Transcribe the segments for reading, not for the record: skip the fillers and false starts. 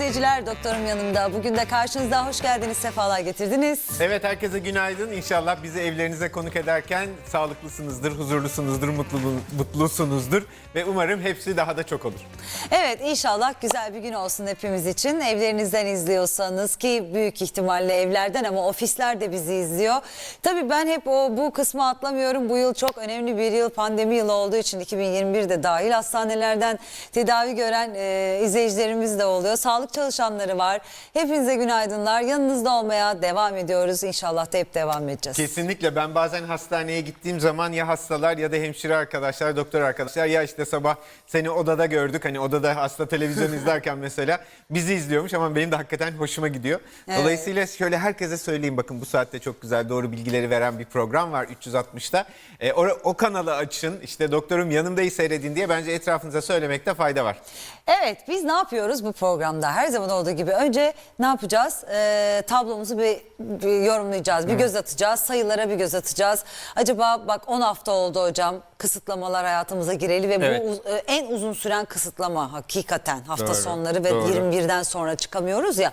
seyirciler, doktorum yanımda. Bugün de karşınızda, hoş geldiniz, sefalar getirdiniz. Evet, herkese günaydın. İnşallah bizi evlerinize konuk ederken sağlıklısınızdır, huzurlusunuzdur, mutlusunuzdur ve umarım hepsi daha da çok olur. Evet, inşallah güzel bir gün olsun hepimiz için. Evlerinizden izliyorsanız, ki büyük ihtimalle evlerden, ama ofisler de bizi izliyor. Tabii ben hep bu kısmı atlamıyorum. Bu yıl çok önemli bir yıl, pandemi yılı olduğu için 2021'de dahil hastanelerden tedavi gören izleyicilerimiz de oluyor. Sağlık çalışanları var. Hepinize günaydınlar. Yanınızda olmaya devam ediyoruz. İnşallah da hep devam edeceğiz. Kesinlikle. Ben bazen hastaneye gittiğim zaman ya hastalar ya da hemşire arkadaşlar, doktor arkadaşlar, ya işte sabah seni odada gördük. Hani odada hasta televizyon izlerken mesela bizi izliyormuş, ama benim de hakikaten hoşuma gidiyor. Evet. Dolayısıyla şöyle herkese söyleyeyim, bakın bu saatte çok güzel doğru bilgileri veren bir program var 360'ta. O kanalı açın, işte doktorum yanımdayı seyredin diye bence etrafınıza söylemekte fayda var. Evet, biz ne yapıyoruz bu programda? Her zaman olduğu gibi önce ne yapacağız? Tablomuzu bir yorumlayacağız, bir göz atacağız, sayılara bir göz atacağız. Acaba bak 10 hafta oldu hocam, kısıtlamalar hayatımıza gireli ve Evet. bu en uzun süren kısıtlama hakikaten. Hafta Doğru, sonları ve doğru. 21'den sonra çıkamıyoruz ya.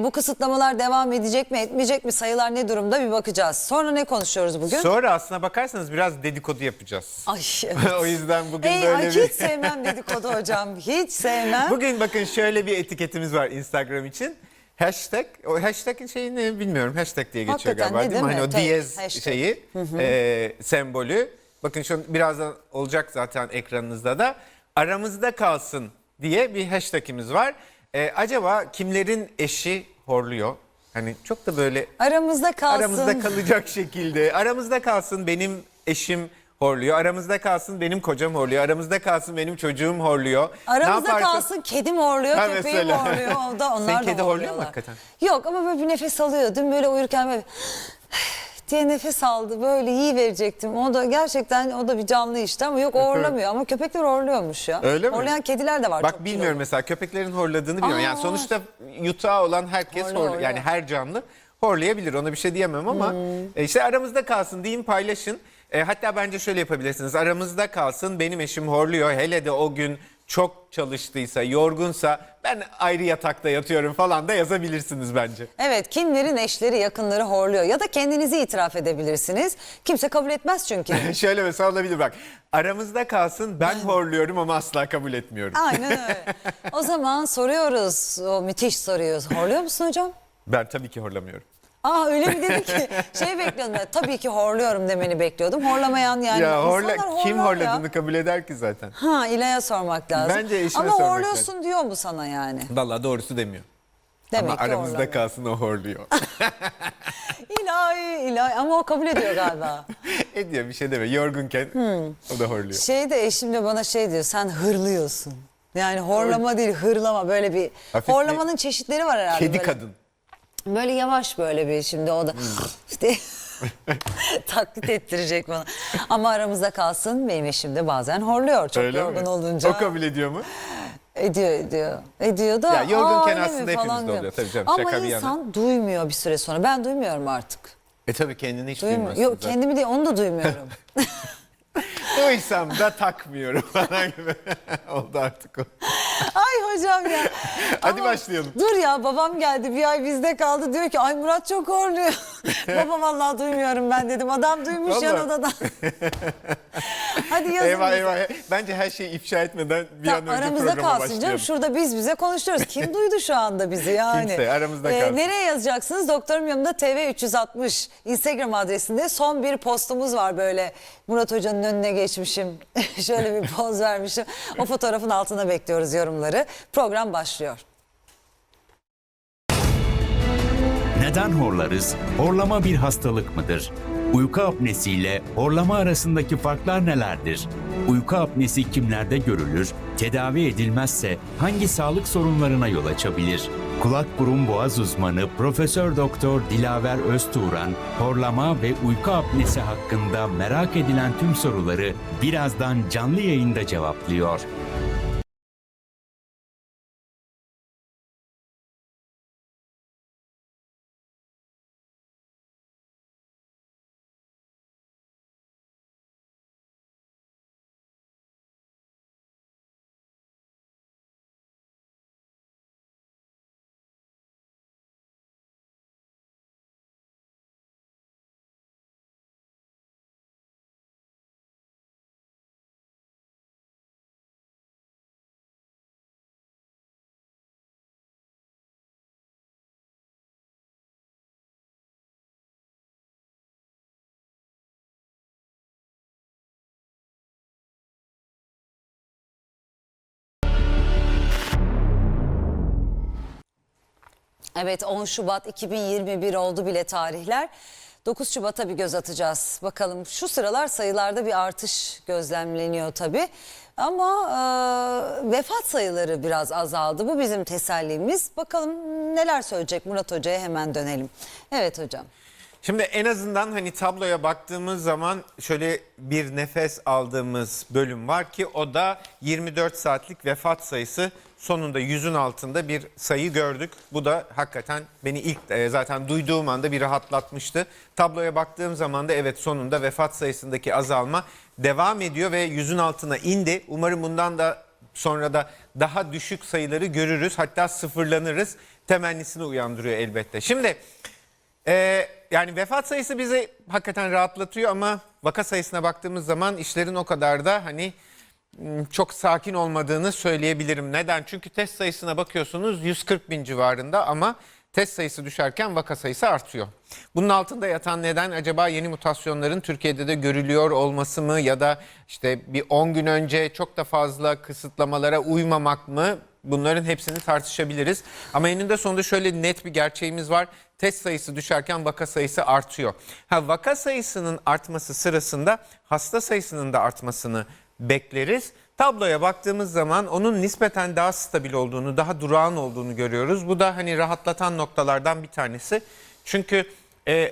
Bu kısıtlamalar devam edecek mi, etmeyecek mi? Sayılar ne durumda, bir bakacağız. Sonra ne konuşuyoruz bugün? Sonra aslına bakarsanız biraz dedikodu yapacağız. Ay evet. O yüzden bugün Ay, böyle bir... hiç sevmem dedikodu hocam, hiç sevmem. Bugün bakın şöyle bir etiketimiz var Instagram için. Hashtag, o hashtag'in şeyi ne bilmiyorum. Hashtag diye geçiyor Hakikaten, galiba, değil mi? değil mi? Hani o Tabii, diyez hashtag. şeyi, sembolü. Bakın şu birazdan olacak zaten ekranınızda da. Aramızda kalsın diye bir hashtag'imiz var. Acaba kimlerin eşi horluyor? Hani çok da böyle Aramızda kalsın. aramızda kalacak şekilde. Aramızda kalsın benim eşim horluyor. Aramızda kalsın benim kocam horluyor. Aramızda kalsın benim çocuğum horluyor. Aramızda kalsın kedim horluyor, Ha, köpeğim mesela. horluyor. O da, onlar Senin da kedi horluyor mu horluyorlar. hakikaten? Yok, ama böyle bir nefes alıyor. Dün böyle uyurken böyle diye nefes aldı. Böyle iyi verecektim. O da gerçekten, o da bir canlı işte, ama yok, o horlamıyor. Ama köpekler horluyormuş ya. Öyle mi? Horlayan kediler de var. Bak çok bilmiyorum, kilolu. mesela köpeklerin horladığını biliyorum. Yani Aa, sonuçta yutağı olan herkes Horluyor. yani her canlı horlayabilir. Ona bir şey diyemem ama işte aramızda kalsın deyin, paylaşın. Hatta bence şöyle yapabilirsiniz. Aramızda kalsın benim eşim horluyor. Hele de o gün çok çalıştıysa, yorgunsa ben ayrı yatakta yatıyorum falan da yazabilirsiniz bence. Evet, kimlerin eşleri, yakınları horluyor. Ya da kendinizi itiraf edebilirsiniz. Kimse kabul etmez çünkü. Şöyle mesela olabilir bak. Aramızda kalsın ben horluyorum ama asla kabul etmiyorum. Aynen öyle. O zaman soruyoruz. O müthiş soruyu. Horluyor musun hocam? Ben tabii ki horlamıyorum. Aa, öyle mi dedi ki? Şey bekliyordum. Tabii ki horluyorum demeni bekliyordum. Horlamayan yani. Ya İnsanlar kim horlar ya. horladığını kabul eder ki zaten. Ha, İlay'a sormak lazım. Bence eşine ama sormak horluyorsun diyor mu sana yani? Vallahi doğrusu demiyor. Demek Ama ki aramızda horlamıyor. kalsın o horluyor. İlahi, ama o kabul ediyor galiba. Ediyor, bir şey deme. Yorgunken o da horluyor. Şey de, eşim de bana şey diyor, sen hırlıyorsun. Yani horlama değil, hırlama, böyle bir Hafif bir horlamanın çeşitleri var herhalde. Kedi böyle. kadın. Böyle yavaş, böyle bir, şimdi o da işte taklit ettirecek bana. Ama aramızda kalsın, benim eşim de bazen horluyor çok Öyle yorgun mi? olunca. O kabul ediyor mu? Ediyor da. Ya yorgunken öyle mi aslında falan hepimizde diyor. oluyor tabii canım, Ama şaka bir yana. insan duymuyor bir süre sonra. Ben duymuyorum artık. Tabii kendini hiç Duymuyor. duymuyorsun Yok, zaten. kendimi değil, onu da duymuyorum. Duysam da takmıyorum falan gibi oldu artık o. Ay hocam ya. Hadi Ama başlayalım. Dur ya, babam geldi, bir ay bizde kaldı, diyor ki ay Murat çok horluyor. Baba vallahi duymuyorum ben, dedim. Adam duymuş yan Vallahi. odadan. Hadi yazın. Eyvah bize. eyvah. Bence her şeyi ifşa etmeden bir an önce Aramızda programa kalsın başlayalım. canım. Şurada biz bize konuşuyoruz. Kim duydu şu anda bizi yani? Kimse, aramızda kalsın. Nereye yazacaksınız? Doktorum yanımda TV 360 Instagram adresinde son bir postumuz var böyle. Murat Hoca'nın önüne geçmişim. Şöyle bir poz vermişim. O fotoğrafın altına bekliyoruz yorumları. Program başlıyor. Neden horlarız? Horlama bir hastalık mıdır? Uyku apnesiyle horlama arasındaki farklar nelerdir? Uyku apnesi kimlerde görülür? Tedavi edilmezse hangi sağlık sorunlarına yol açabilir? Kulak burun boğaz uzmanı Profesör Doktor Dilaver Öztuğran, horlama ve uyku apnesi hakkında merak edilen tüm soruları birazdan canlı yayında cevaplıyor. Evet, 10 Şubat 2021 oldu bile tarihler. 9 Şubat'a bir göz atacağız. Bakalım, şu sıralar sayılarda bir artış gözlemleniyor tabii. Ama vefat sayıları biraz azaldı. Bu bizim tesellimiz. Bakalım neler söyleyecek Murat Hoca'ya, hemen dönelim. Evet hocam. Şimdi en azından hani tabloya baktığımız zaman şöyle bir nefes aldığımız bölüm var ki o da 24 saatlik vefat sayısı, sonunda 100'ün altında bir sayı gördük. Bu da hakikaten beni ilk zaten duyduğum anda bir rahatlatmıştı. Tabloya baktığım zaman da evet, sonunda vefat sayısındaki azalma devam ediyor ve 100'ün altına indi. Umarım bundan da sonra da daha düşük sayıları görürüz, hatta sıfırlanırız temennisini uyandırıyor elbette. Şimdi yani vefat sayısı bizi hakikaten rahatlatıyor ama vaka sayısına baktığımız zaman işlerin o kadar da hani çok sakin olmadığını söyleyebilirim. Neden? Çünkü test sayısına bakıyorsunuz 140 bin civarında ama test sayısı düşerken vaka sayısı artıyor. Bunun altında yatan neden acaba yeni mutasyonların Türkiye'de de görülüyor olması mı, ya da işte bir 10 gün önce çok da fazla kısıtlamalara uymamak mı? Bunların hepsini tartışabiliriz. Ama eninde sonunda şöyle net bir gerçeğimiz var. Test sayısı düşerken vaka sayısı artıyor. Vaka sayısının artması sırasında hasta sayısının da artmasını bekleriz. Tabloya baktığımız zaman onun nispeten daha stabil olduğunu, daha durağan olduğunu görüyoruz. Bu da hani rahatlatan noktalardan bir tanesi. Çünkü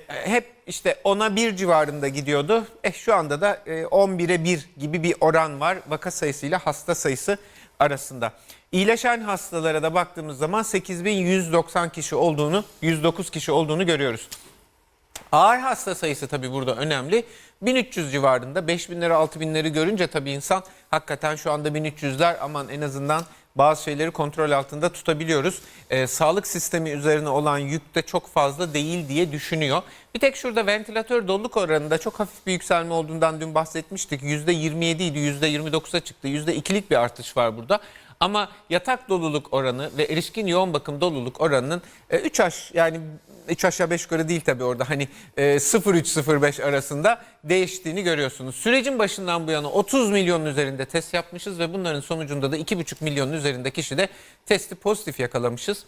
hep işte 10'a 1 civarında gidiyordu. Şu anda da 11'e 1 gibi bir oran var vaka sayısıyla hasta sayısı arasında. İyileşen hastalara da baktığımız zaman 8.190 kişi olduğunu, 109 kişi olduğunu görüyoruz. Ağır hasta sayısı tabii burada önemli. 1300 civarında, 5000'leri 6000'leri görünce tabii insan hakikaten şu anda 1300'ler, aman en azından bazı şeyleri kontrol altında tutabiliyoruz. Sağlık sistemi üzerine olan yük de çok fazla değil diye düşünüyor. Bir tek şurada ventilatör doluluk oranında çok hafif bir yükselme olduğundan dün bahsetmiştik. %27 idi, %29'a çıktı. %2'lik bir artış var burada. Ama yatak doluluk oranı ve erişkin yoğun bakım doluluk oranının 3 aşağı 5 yukarı değil tabii, orada hani 0,3-0,5 arasında değiştiğini görüyorsunuz. Sürecin başından bu yana 30 milyonun üzerinde test yapmışız ve bunların sonucunda da 2,5 milyonun üzerinde kişi de testi pozitif yakalamışız.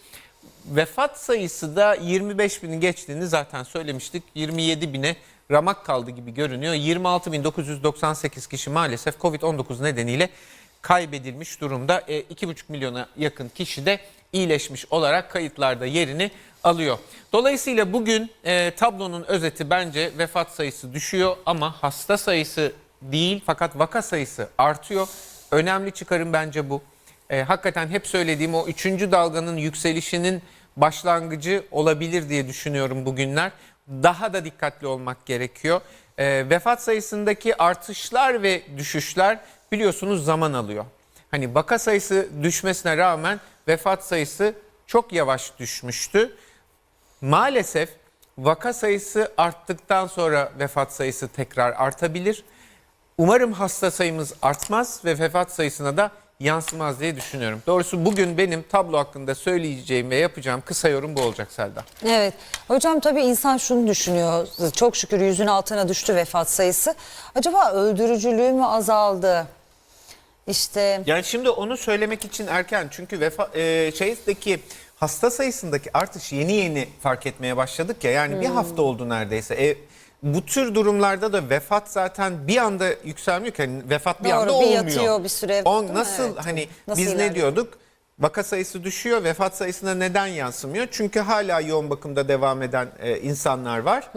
Vefat sayısı da 25 bini geçtiğini zaten söylemiştik. 27 bine ramak kaldı gibi görünüyor. 26.998 kişi maalesef Covid-19 nedeniyle kaybedilmiş durumda. 2,5 milyona yakın kişi de iyileşmiş olarak kayıtlarda yerini alıyor. Dolayısıyla bugün tablonun özeti bence vefat sayısı düşüyor ama hasta sayısı değil, fakat vaka sayısı artıyor. Önemli çıkarım bence bu. Hakikaten hep söylediğim o 3. dalganın yükselişinin başlangıcı olabilir diye düşünüyorum bugünler. Daha da dikkatli olmak gerekiyor. Vefat sayısındaki artışlar ve düşüşler biliyorsunuz zaman alıyor. Hani vaka sayısı düşmesine rağmen vefat sayısı çok yavaş düşmüştü. Maalesef vaka sayısı arttıktan sonra vefat sayısı tekrar artabilir. Umarım hasta sayımız artmaz ve vefat sayısına da yansımaz diye düşünüyorum. Doğrusu bugün benim tablo hakkında söyleyeceğim ve yapacağım kısa yorum bu olacak Selda. Evet hocam, tabii insan şunu düşünüyor, çok şükür 100'ün altına düştü vefat sayısı. Acaba öldürücülüğü mü azaldı? İşte Yani şimdi onu söylemek için erken, çünkü şeydeki hasta sayısındaki artış yeni yeni fark etmeye başladık ya, yani bir hafta oldu neredeyse. Bu tür durumlarda da vefat zaten bir anda yükselmiyor ki, hani vefat bir Doğru, anda bir olmuyor. yatıyor bir süre. Nasıl Evet. hani Nasıl biz ilerliyor? ne diyorduk? Vaka sayısı düşüyor, vefat sayısına neden yansımıyor? Çünkü hala yoğun bakımda devam eden insanlar var.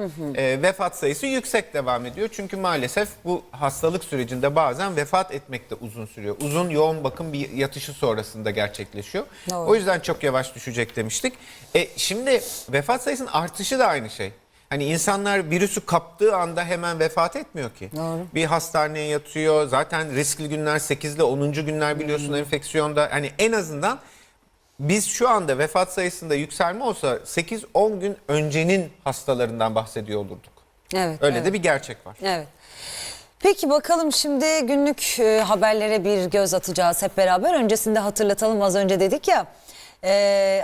Vefat sayısı yüksek devam ediyor. Çünkü maalesef bu hastalık sürecinde bazen vefat etmek de uzun sürüyor. Uzun yoğun bakım bir yatışı sonrasında gerçekleşiyor. Doğru. O yüzden çok yavaş düşecek demiştik. Şimdi vefat sayısının artışı da aynı şey. Hani insanlar virüsü kaptığı anda hemen vefat etmiyor ki. Doğru. Bir hastaneye yatıyor. Zaten riskli günler 8 ile 10. günler biliyorsun enfeksiyonda. Hani en azından biz şu anda vefat sayısında yükselme olsa 8-10 gün öncenin hastalarından bahsediyor olurduk. Evet. Öyle evet. de bir gerçek var. Evet. Peki bakalım, şimdi günlük haberlere bir göz atacağız hep beraber. Öncesinde hatırlatalım, az önce dedik ya,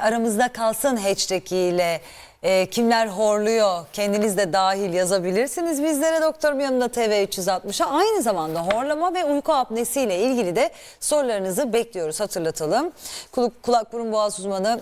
aramızda kalsın hashtag ile kimler horluyor, kendiniz de dahil yazabilirsiniz bizlere. Doktorum Yanında TV 360'a aynı zamanda horlama ve uyku apnesiyle ilgili de sorularınızı bekliyoruz, hatırlatalım. Kulak burun boğaz uzmanı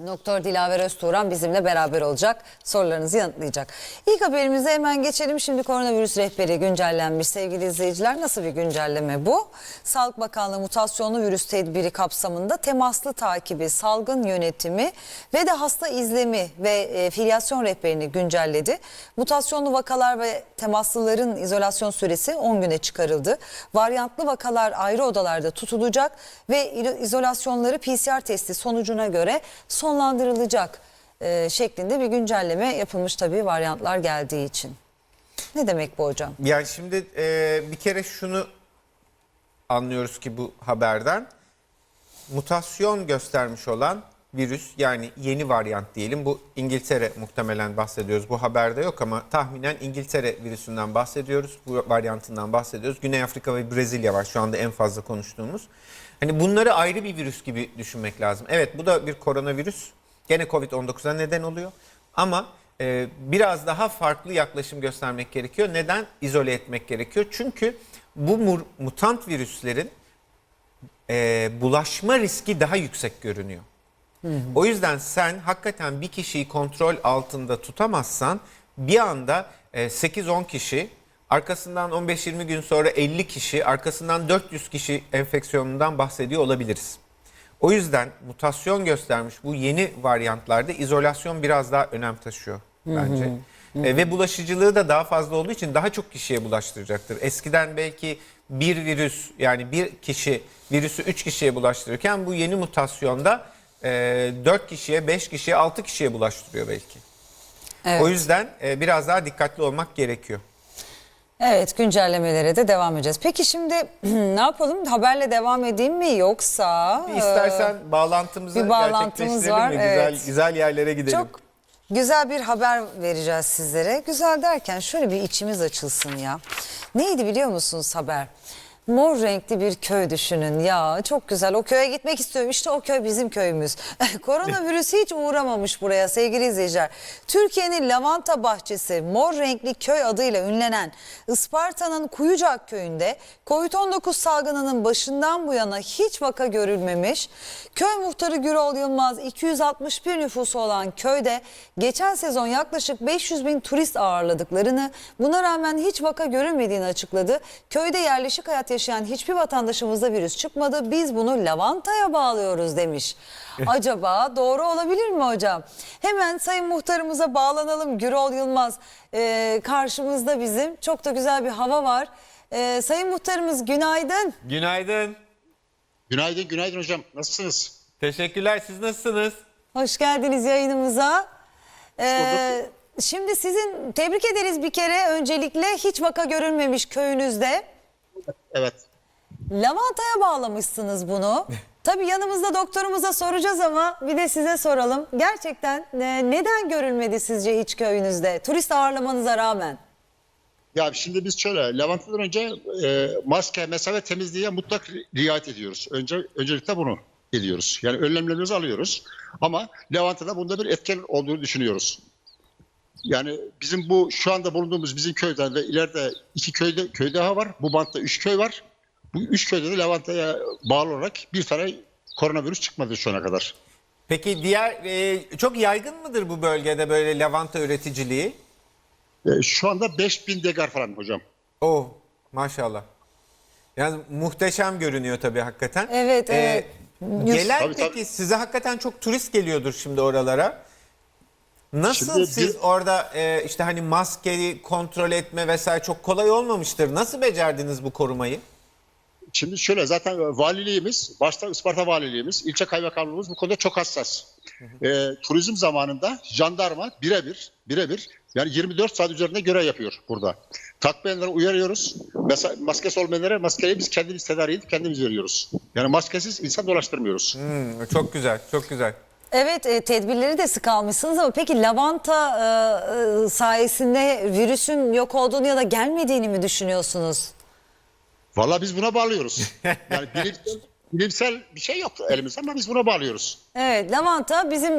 Doktor Dilaver Öztuğran bizimle beraber olacak. Sorularınızı yanıtlayacak. İlk haberimize hemen geçelim. Şimdi koronavirüs rehberi güncellenmiş sevgili izleyiciler. Nasıl bir güncelleme bu? Sağlık Bakanlığı mutasyonlu virüs tedbiri kapsamında temaslı takibi, salgın yönetimi ve de hasta izlemi ve filyasyon rehberini güncelledi. Mutasyonlu vakalar ve temaslıların izolasyon süresi 10 güne çıkarıldı. Varyantlı vakalar ayrı odalarda tutulacak ve izolasyonları PCR testi sonucuna göre sonlandırılacak şeklinde bir güncelleme yapılmış tabii varyantlar geldiği için. Ne demek bu hocam? Yani şimdi bir kere şunu anlıyoruz ki bu haberden, mutasyon göstermiş olan virüs, yani yeni varyant diyelim, bu İngiltere muhtemelen bahsediyoruz, bu haberde yok ama tahminen İngiltere virüsünden bahsediyoruz, bu varyantından bahsediyoruz. Güney Afrika ve Brezilya var şu anda en fazla konuştuğumuz. Hani bunları ayrı bir virüs gibi düşünmek lazım. Evet, bu da bir koronavirüs, gene Covid-19'a neden oluyor ama biraz daha farklı yaklaşım göstermek gerekiyor. Neden? İzole etmek gerekiyor. Çünkü bu mutant virüslerin bulaşma riski daha yüksek görünüyor. O yüzden sen hakikaten bir kişiyi kontrol altında tutamazsan bir anda 8-10 kişi, arkasından 15-20 gün sonra 50 kişi, arkasından 400 kişi enfeksiyonundan bahsediyor olabiliriz. O yüzden mutasyon göstermiş bu yeni varyantlarda izolasyon biraz daha önem taşıyor bence. Ve bulaşıcılığı da daha fazla olduğu için daha çok kişiye bulaştıracaktır. Eskiden belki bir virüs, yani bir kişi virüsü 3 kişiye bulaştırırken bu yeni mutasyonda 4 kişiye, 5 kişiye, 6 kişiye bulaştırıyor belki. Evet. O yüzden biraz daha dikkatli olmak gerekiyor. Evet, güncellemelere de devam edeceğiz. Peki şimdi ne yapalım? Haberle devam edeyim mi yoksa? İstersen bağlantımızı bir bağlantımız gerçekleştirelim var, mi? evet. Güzel yerlere gidelim. Çok güzel bir haber vereceğiz sizlere. Güzel derken şöyle bir içimiz açılsın ya. Neydi biliyor musunuz haber? Mor renkli bir köy düşünün ya, çok güzel, o köye gitmek istiyorum, işte o köy bizim köyümüz. Koronavirüs hiç uğramamış buraya sevgili izleyiciler. Türkiye'nin lavanta bahçesi mor renkli köy adıyla ünlenen Isparta'nın Kuyucak köyünde Covid-19 salgınının başından bu yana hiç vaka görülmemiş. Köy muhtarı Gürol Yılmaz 261 nüfusu olan köyde geçen sezon yaklaşık 500 bin turist ağırladıklarını, buna rağmen hiç vaka görülmediğini açıkladı. Köyde yerleşik hayat yaşayan hiçbir vatandaşımızda virüs çıkmadı. Biz bunu lavantaya bağlıyoruz demiş. Acaba doğru olabilir mi hocam? Hemen Sayın Muhtarımıza bağlanalım. Gürol Yılmaz karşımızda bizim. Çok da güzel bir hava var. Sayın Muhtarımız günaydın. Günaydın. Günaydın, günaydın hocam. Nasılsınız? Teşekkürler. Siz nasılsınız? Hoş geldiniz yayınımıza. Şimdi sizin tebrik ederiz bir kere. Öncelikle hiç vaka görülmemiş köyünüzde. Evet. Lavantaya bağlamışsınız bunu. Tabii yanımızda doktorumuza soracağız ama bir de size soralım. Gerçekten neden görülmedi sizce hiç köyünüzde? Turist ağırlamanıza rağmen. Ya şimdi biz şöyle, lavantadan önce maske, mesafe, temizliğe mutlak riayet ediyoruz. Öncelikle bunu ediyoruz. Yani önlemlerimizi alıyoruz. Ama lavantada bunda bir etken olduğunu düşünüyoruz. Yani bizim bu şu anda bulunduğumuz bizim köyden ve ileride 2 köy daha var. Bu bantta 3 köy var. Bu 3 köyde de lavantaya bağlı olarak bir tane koronavirüs çıkmadı şu ana kadar. Peki diğer çok yaygın mıdır bu bölgede böyle lavanta üreticiliği? Şu anda 5000 dekar falan hocam. Oh, maşallah. Yani muhteşem görünüyor tabii hakikaten. Evet, evet. Gelen Tabii, peki tabii. size hakikaten çok turist geliyordur şimdi oralara. Nasıl Şimdi siz orada işte hani maskeyi kontrol etme vesaire çok kolay olmamıştır. Nasıl becerdiniz bu korumayı? Şimdi şöyle, zaten valiliğimiz, başta Isparta valiliğimiz, ilçe kaymakamlığımız bu konuda çok hassas. Turizm zamanında jandarma birebir yani 24 saat üzerinde görev yapıyor burada. Takmayanları uyarıyoruz. Mesela maskesi olmayanlara maskeyi biz kendimiz tedarik edip kendimiz veriyoruz. Yani maskesiz insan dolaştırmıyoruz. Çok güzel, çok güzel. Evet, tedbirleri de sık almışsınız ama peki lavanta sayesinde virüsün yok olduğunu ya da gelmediğini mi düşünüyorsunuz? Vallahi biz buna bağlıyoruz. Yani bilimsel bir şey yok elimizde ama biz buna bağlıyoruz. Evet, lavanta bizim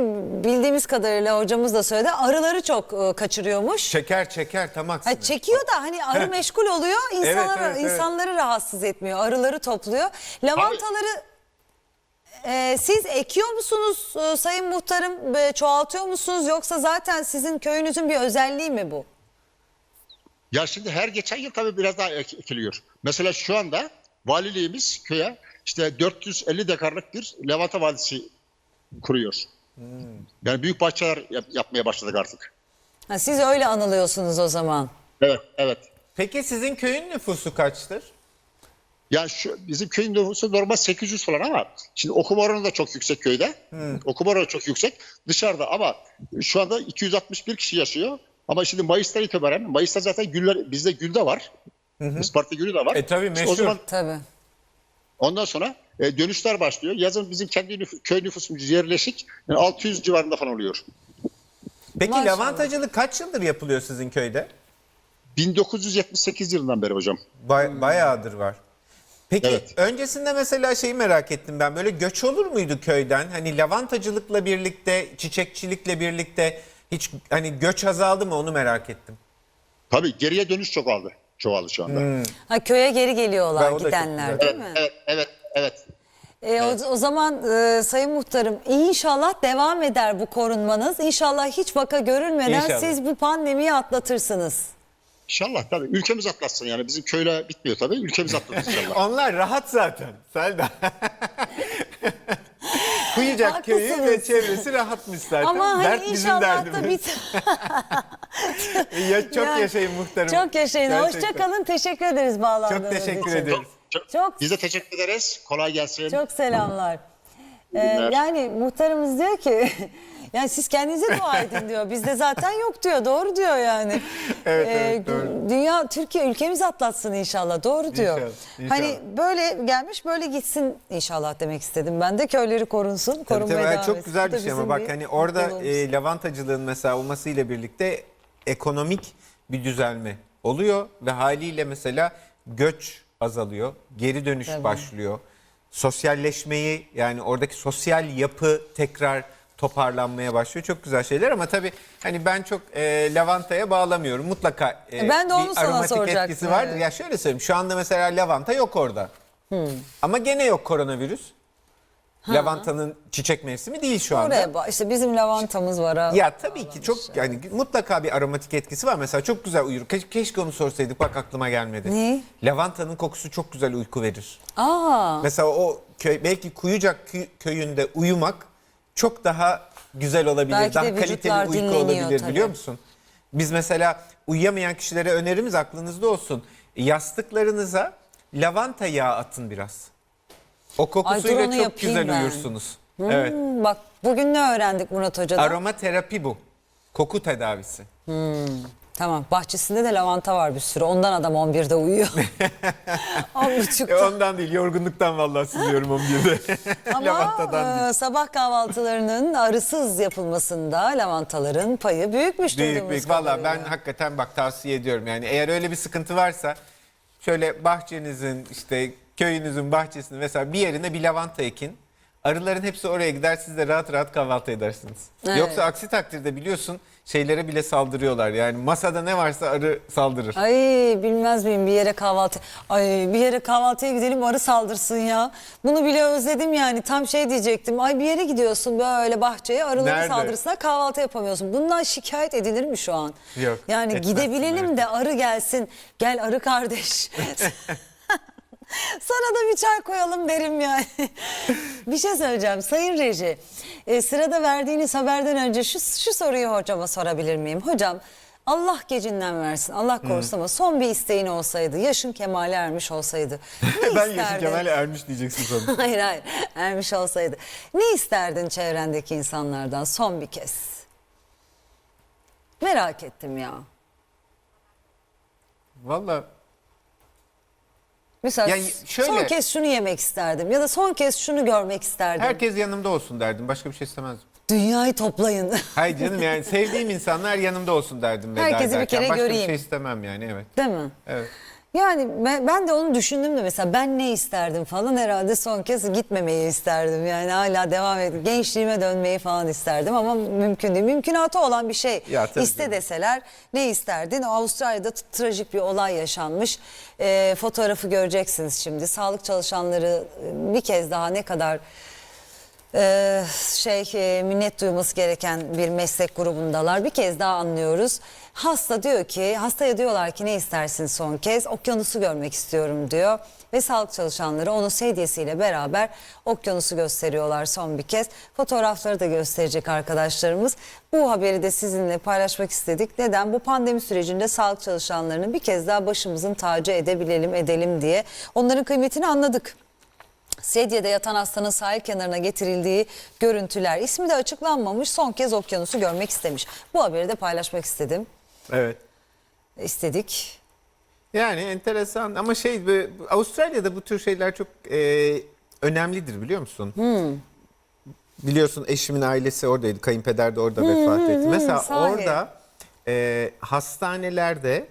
bildiğimiz kadarıyla hocamız da söyledi, arıları çok kaçırıyormuş. Çeker tam aksine. Ha, çekiyor da hani arı meşgul oluyor, Evet. insanları rahatsız etmiyor, arıları topluyor. Lavantaları Siz ekiyor musunuz Sayın Muhtarım? Çoğaltıyor musunuz? Yoksa zaten sizin köyünüzün bir özelliği mi bu? Ya şimdi her geçen yıl tabii biraz daha ekiliyor. Mesela şu anda valiliğimiz köye işte 450 dekarlık bir lavanta vadisi kuruyor. Yani büyük bahçeler yapmaya başladık artık. Ha, siz öyle anılıyorsunuz o zaman. Evet, evet. Peki sizin köyün nüfusu kaçtır? Yani bizim köyün nüfusu normal 800 falan ama şimdi okuma oranı da çok yüksek köyde. Okuma oranı çok yüksek. Dışarıda ama şu anda 261 kişi yaşıyor. Ama şimdi Mayıs'tan itibaren, Mayıs'ta zaten güller, bizde gül de var. Isparta gülü de var. Tabii İşte meşhur. o zaman Tabii. ondan sonra dönüşler başlıyor. Yazın bizim kendi köy nüfusumuz yerleşik. Yani 600 civarında falan oluyor. Peki Maşallah. lavantacılık kaç yıldır yapılıyor sizin köyde? 1978 yılından beri hocam. Bayağıdır var. Peki Evet. öncesinde mesela şeyi merak ettim ben. Böyle göç olur muydu köyden? Hani lavantacılıkla birlikte, çiçekçilikle birlikte hiç hani göç azaldı mı onu merak ettim. Tabii geriye dönüş çoğaldı şu anda. Ha, köye geri geliyorlar Ben o da çok gidenler güzel. değil Evet, mi? evet, evet. O zaman Sayın Muhtarım inşallah devam eder bu korunmanız. İnşallah hiç vaka görülmeden İnşallah. siz bu pandemiyi atlatırsınız. İnşallah tabii. Ülkemiz atlatsın yani. Bizim köyle bitmiyor tabii. Ülkemiz atlatsın inşallah. Onlar rahat zaten. Selda. Kuyucak köyü ve Haklısınız. çevresi rahatmış zaten. Ama hani Dert bizim inşallah da derdimiz. Çok Yani, yaşayın muhtarım. Çok yaşayın. Gerçekten. Hoşça kalın. Teşekkür ederiz bağlandığınız Çok teşekkür için. ederiz. Çok Biz de teşekkür ederiz. Kolay gelsin. çok selamlar. günler. Yani muhtarımız diyor ki yani siz kendinize dua edin diyor. Bizde zaten yok diyor. Doğru diyor yani. Evet, doğru. Dünya, Türkiye ülkemiz atlatsın inşallah. Doğru diyor. İnşallah, inşallah. Hani böyle gelmiş böyle gitsin inşallah demek istedim. Ben de köyleri korunsun. Tabii, Korunmaya tabii. devam Çok etsin. güzel Bu bir da şey ama bizim bak bir hani orada mutluluğumuz. lavantacılığın mesela olmasıyla birlikte ekonomik bir düzelme oluyor ve haliyle mesela göç azalıyor, geri dönüş Tabii. başlıyor. Sosyalleşmeyi yani oradaki sosyal yapı tekrar toparlanmaya başlıyor. Çok güzel şeyler ama tabii hani ben çok lavantaya bağlamıyorum. Mutlaka Ben de onu bir sana aromatik soracaktım, etkisi vardır. evet. Ya şöyle söyleyeyim şu anda mesela lavanta yok orada. Ama gene yok koronavirüs. Lavantanın çiçek mevsimi değil şu anda. Oraya bak. İşte bizim lavantamız var. Ha. Ya tabii ki çok yani mutlaka bir aromatik etkisi var. Mesela çok güzel uyur. Keşke onu sorsaydık bak aklıma gelmedi. Ne? Lavantanın kokusu çok güzel uyku verir. Aa, Mesela o köy belki Kuyucak köyünde uyumak çok daha güzel olabilir. Belki de daha vücutlar kaliteli uyku dinleniyor olabilir tabii. biliyor musun? Biz mesela uyuyamayan kişilere önerimiz aklınızda olsun. Yastıklarınıza lavanta yağı atın biraz. O Ay, dur kokusuyla onu çok yapayım güzel ben. uyursunuz. Evet. bak bugün ne öğrendik Murat Hoca'dan? Aromaterapi bu. Koku tedavisi. Tamam, bahçesinde de lavanta var bir sürü. Ondan adam 11'de uyuyor. 10.30'da. Ondan değil yorgunluktan vallahi sızıyorum 11'de. Ama Lavantadan değil. sabah kahvaltılarının arısız yapılmasında lavantaların payı büyükmüş Büyük duyduğumuz büyük. Valla ben kadarıyla. hakikaten bak tavsiye ediyorum. Yani eğer öyle bir sıkıntı varsa şöyle bahçenizin işte köyünüzün bahçesinin mesela bir yerine bir lavanta ekin. Arıların hepsi oraya gider siz de rahat rahat kahvaltı edersiniz. Evet. Yoksa aksi takdirde biliyorsun şeylere bile saldırıyorlar. Yani masada ne varsa arı saldırır. Ay bilmez miyim bir yere kahvaltı. Ay bir yere kahvaltıya gidelim arı saldırsın ya. Bunu bile özledim yani tam şey diyecektim. Ay bir yere gidiyorsun böyle bahçeye arıların Nerede? saldırısına kahvaltı yapamıyorsun. Bundan şikayet edilir mi şu an? Yok, Yani etmezsin, gidebilelim evet. de arı gelsin. Gel arı kardeş. Sana da bir çay koyalım derim yani. Bir şey söyleyeceğim Sayın Reji. Sırada verdiğiniz haberden önce şu soruyu hocama sorabilir miyim? Hocam Allah gecinden versin Allah korusun ama son bir isteğin olsaydı yaşın kemale ermiş olsaydı ne Ben isterdin? Yaşın Kemal'e ermiş diyeceksin sonra. Hayır ermiş olsaydı ne isterdin çevrendeki insanlardan son bir kez? Merak ettim ya. Valla Mesela Yani şöyle- son kez şunu yemek isterdim ya da son kez şunu görmek isterdim. herkes yanımda olsun derdim. Başka bir şey istemezdim. Dünyayı toplayın. Hayır canım yani sevdiğim insanlar yanımda olsun derdim. veda Herkesi bir ederken. kere Başka göreyim. bir şey istemem yani evet. Değil mi? Evet. Yani ben de onu düşündüm de mesela ben ne isterdim falan herhalde son kez gitmemeyi isterdim. Yani hala devam edip gençliğime dönmeyi falan isterdim ama mümkün değil. Mümkünatı olan bir şey. Ya tabii İste canım. deseler ne isterdin? Avustralya'da trajik bir olay yaşanmış. Fotoğrafı göreceksiniz şimdi. Sağlık çalışanları bir kez daha ne kadar Minnet duyması gereken bir meslek grubundalar. Bir kez daha anlıyoruz. Hasta diyor ki, hastaya diyorlar ki ne istersin son kez? Okyanusu görmek istiyorum diyor. Ve sağlık çalışanları onu sedyesiyle beraber okyanusu gösteriyorlar son bir kez. Fotoğrafları da gösterecek arkadaşlarımız. Bu haberi de sizinle paylaşmak istedik. Neden? Bu pandemi sürecinde sağlık çalışanlarını bir kez daha başımızın tacı edelim diye. Onların kıymetini anladık. Sedyede yatan hastanın sahil kenarına getirildiği görüntüler, ismi de açıklanmamış, son kez okyanusu görmek istemiş. Bu haberi de paylaşmak istedim. Evet. İstedik. Yani enteresan ama Avustralya'da bu tür şeyler çok önemlidir biliyor musun? Biliyorsun eşimin ailesi oradaydı. Kayınpeder de orada vefat etti. Mesela sahi. orada hastanelerde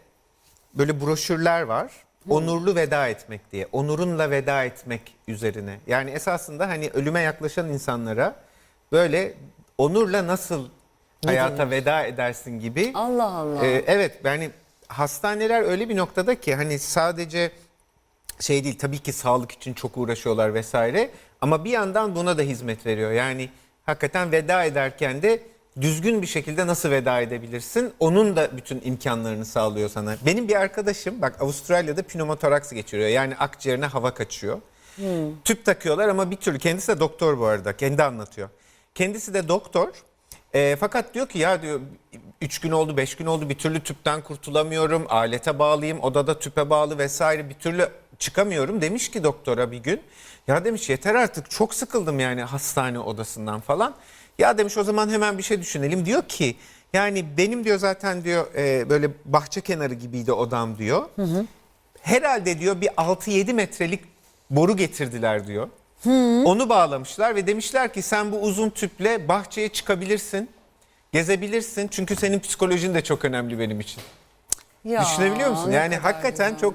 böyle broşürler var. Onurlu veda etmek diye. Onurunla veda etmek üzerine. Yani esasında hani ölüme yaklaşan insanlara böyle onurla nasıl hayata veda edersin gibi. Allah Allah. Evet yani hastaneler öyle bir noktada ki hani sadece şey değil, tabii ki sağlık için çok uğraşıyorlar vesaire ama bir yandan buna da hizmet veriyor. Yani hakikaten veda ederken de düzgün bir şekilde nasıl veda edebilirsin? Onun da bütün imkanlarını sağlıyor sana. Benim bir arkadaşım bak Avustralya'da pnömotoraks geçiriyor. Yani akciğerine hava kaçıyor. Tüp takıyorlar ama bir türlü, kendisi de doktor bu arada, kendi anlatıyor. Kendisi de doktor. Fakat diyor ki ya diyor 3 gün oldu 5 gün oldu bir türlü tüpten kurtulamıyorum. Alete bağlıyım, odada tüpe bağlı vesaire, bir türlü çıkamıyorum. Demiş ki doktora bir gün, ya demiş yeter artık, çok sıkıldım yani hastane odasından falan. Ya demiş o zaman hemen bir şey düşünelim. Diyor ki yani benim diyor zaten diyor böyle bahçe kenarı gibiydi odam diyor. Herhalde diyor bir 6-7 metrelik boru getirdiler diyor. Onu bağlamışlar ve demişler ki sen bu uzun tüple bahçeye çıkabilirsin, gezebilirsin. Çünkü senin psikolojin de çok önemli benim için. Ya, Düşünebiliyor musun? ne Yani kadar hakikaten güzel. çok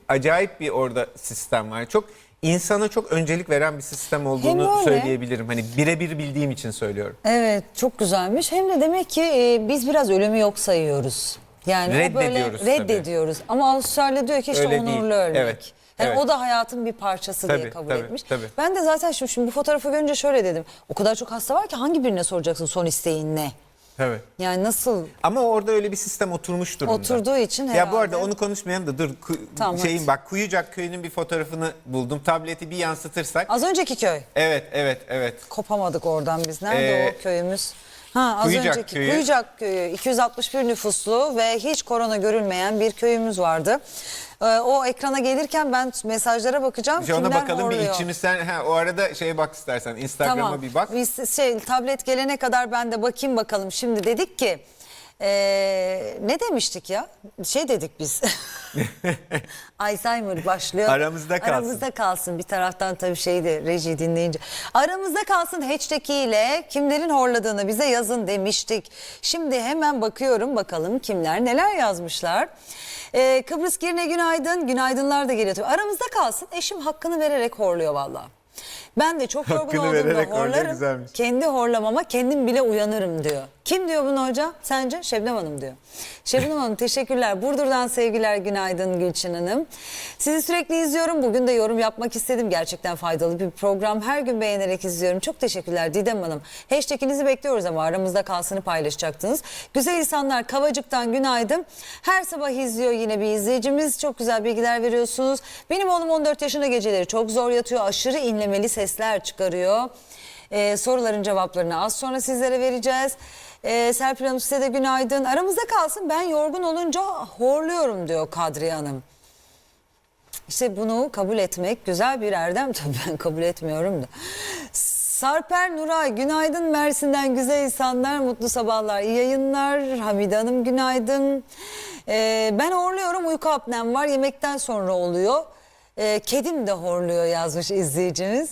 acayip bir orada sistem var. Çok insana çok öncelik veren bir sistem olduğunu öyle. söyleyebilirim. Hani birebir bildiğim için söylüyorum. Evet, çok güzelmiş. Hem de demek ki biz biraz ölümü yok sayıyoruz. Yani o böyle Reddediyoruz tabii. reddediyoruz. Ama Avustralya diyor ki işte Öyle değil. onurlu ölmek. Evet, Yani evet. o da hayatın bir parçası diye Tabii, kabul tabii, etmiş. tabii. Ben de zaten şimdi bu fotoğrafı görünce şöyle dedim. O kadar çok hasta var ki hangi birine soracaksın son isteğin ne? Evet. Yani nasıl Ama orada öyle bir sistem oturmuş durumda. oturduğu için herhalde. Ya bu arada onu konuşmayalım da dur. Tamam, hadi. Bak Kuyucak köyünün bir fotoğrafını buldum. Tableti bir yansıtırsak. Az önceki köy. Evet. Kopamadık oradan biz. Nerede o köyümüz? Ha, az Kuyucak önceki köyü. Kuyucak köyü 261 nüfuslu ve hiç korona görülmeyen bir köyümüz vardı. O ekrana gelirken ben mesajlara bakacağım. İşte ona Kimler bakalım bir horluyor? içimiz sen o arada şeye bak istersen Instagram'a Tamam. bir bak. Biz tablet gelene kadar ben de bakayım bakalım. Şimdi dedik ki ne demiştik ya? Şey dedik biz. Alzheimer başlıyor. Aramızda kalsın. Aramızda kalsın. Bir taraftan tabii reji dinleyince. Aramızda kalsın hashtag ile kimlerin horladığını bize yazın demiştik. Şimdi hemen bakıyorum bakalım kimler neler yazmışlar. Kıbrıs Girne günaydın. Günaydınlar da geliyor. Aramızda kalsın. Eşim hakkını vererek horluyor vallahi. Ben de çok yorgun Hakkını olduğumda vererek horluyor, horlarım. güzelmiş. Kendi horlamama kendim bile uyanırım diyor. Kim diyor bunu hocam? Sence? Şebnem Hanım diyor. Şebnem Hanım teşekkürler. Burdur'dan sevgiler, günaydın Gülçin Hanım. Sizi sürekli izliyorum. Bugün de yorum yapmak istedim. Gerçekten faydalı bir program. Her gün beğenerek izliyorum. Çok teşekkürler Didem Hanım. Hashtag'inizi bekliyoruz ama aramızda kalsını paylaşacaktınız. Güzel insanlar Kavacık'tan günaydın. Her sabah izliyor yine bir izleyicimiz. Çok güzel bilgiler veriyorsunuz. Benim oğlum 14 yaşında, geceleri çok zor yatıyor. Aşırı inlemeli sesler çıkarıyor. Soruların cevaplarını az sonra sizlere vereceğiz. Serpil Hanım size de günaydın. Aramızda kalsın, ben yorgun olunca horluyorum diyor Kadriye Hanım. İşte bunu kabul etmek güzel bir erdem. Tabii ben kabul etmiyorum da. Sarper Nuray günaydın Mersin'den güzel insanlar, mutlu sabahlar, iyi yayınlar. Hamide Hanım günaydın. Ben horluyorum, uyku apnem var, yemekten sonra oluyor. Kedim de horluyor yazmış izleyicimiz.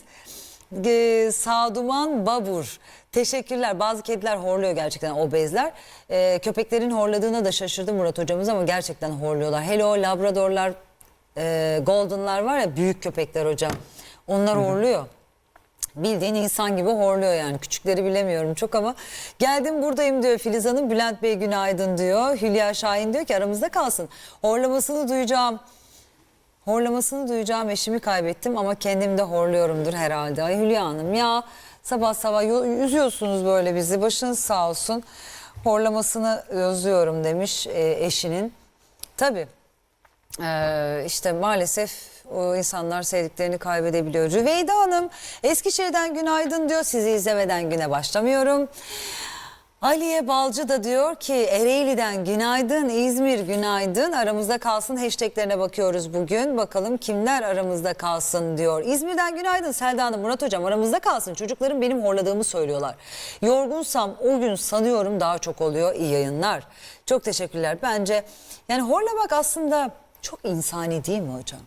Saduman Babur. Teşekkürler. Bazı kediler horluyor gerçekten, obezler. Köpeklerin horladığına da şaşırdım Murat hocamız ama gerçekten horluyorlar. Hele o Labradorlar, Golden'lar var ya, büyük köpekler hocam. Onlar horluyor. Bildiğin insan gibi horluyor yani. Küçükleri bilemiyorum çok ama. Geldim buradayım diyor Filiz Hanım. Bülent Bey günaydın diyor. Hülya Şahin diyor ki aramızda kalsın. Horlamasını duyacağım. Horlamasını duyacağım eşimi kaybettim ama kendim de horluyorumdur herhalde. Ay Hülya Hanım ya, sabah sabah üzüyorsunuz böyle bizi, başınız sağ olsun. Horlamasını özlüyorum demiş eşinin. Tabii işte maalesef o insanlar sevdiklerini kaybedebiliyor. Rüveyda Hanım Eskişehir'den günaydın diyor, sizi izlemeden güne başlamıyorum. Aliye Balcı da diyor ki Ereğli'den günaydın, İzmir günaydın, aramızda kalsın hashtaglerine bakıyoruz bugün. Bakalım kimler aramızda kalsın diyor. İzmir'den günaydın Selda Hanım, Murat Hocam aramızda kalsın. Çocuklarım benim horladığımı söylüyorlar. Yorgunsam o gün sanıyorum daha çok oluyor. İyi yayınlar. Çok teşekkürler. Bence yani horlamak aslında çok insani değil mi hocam?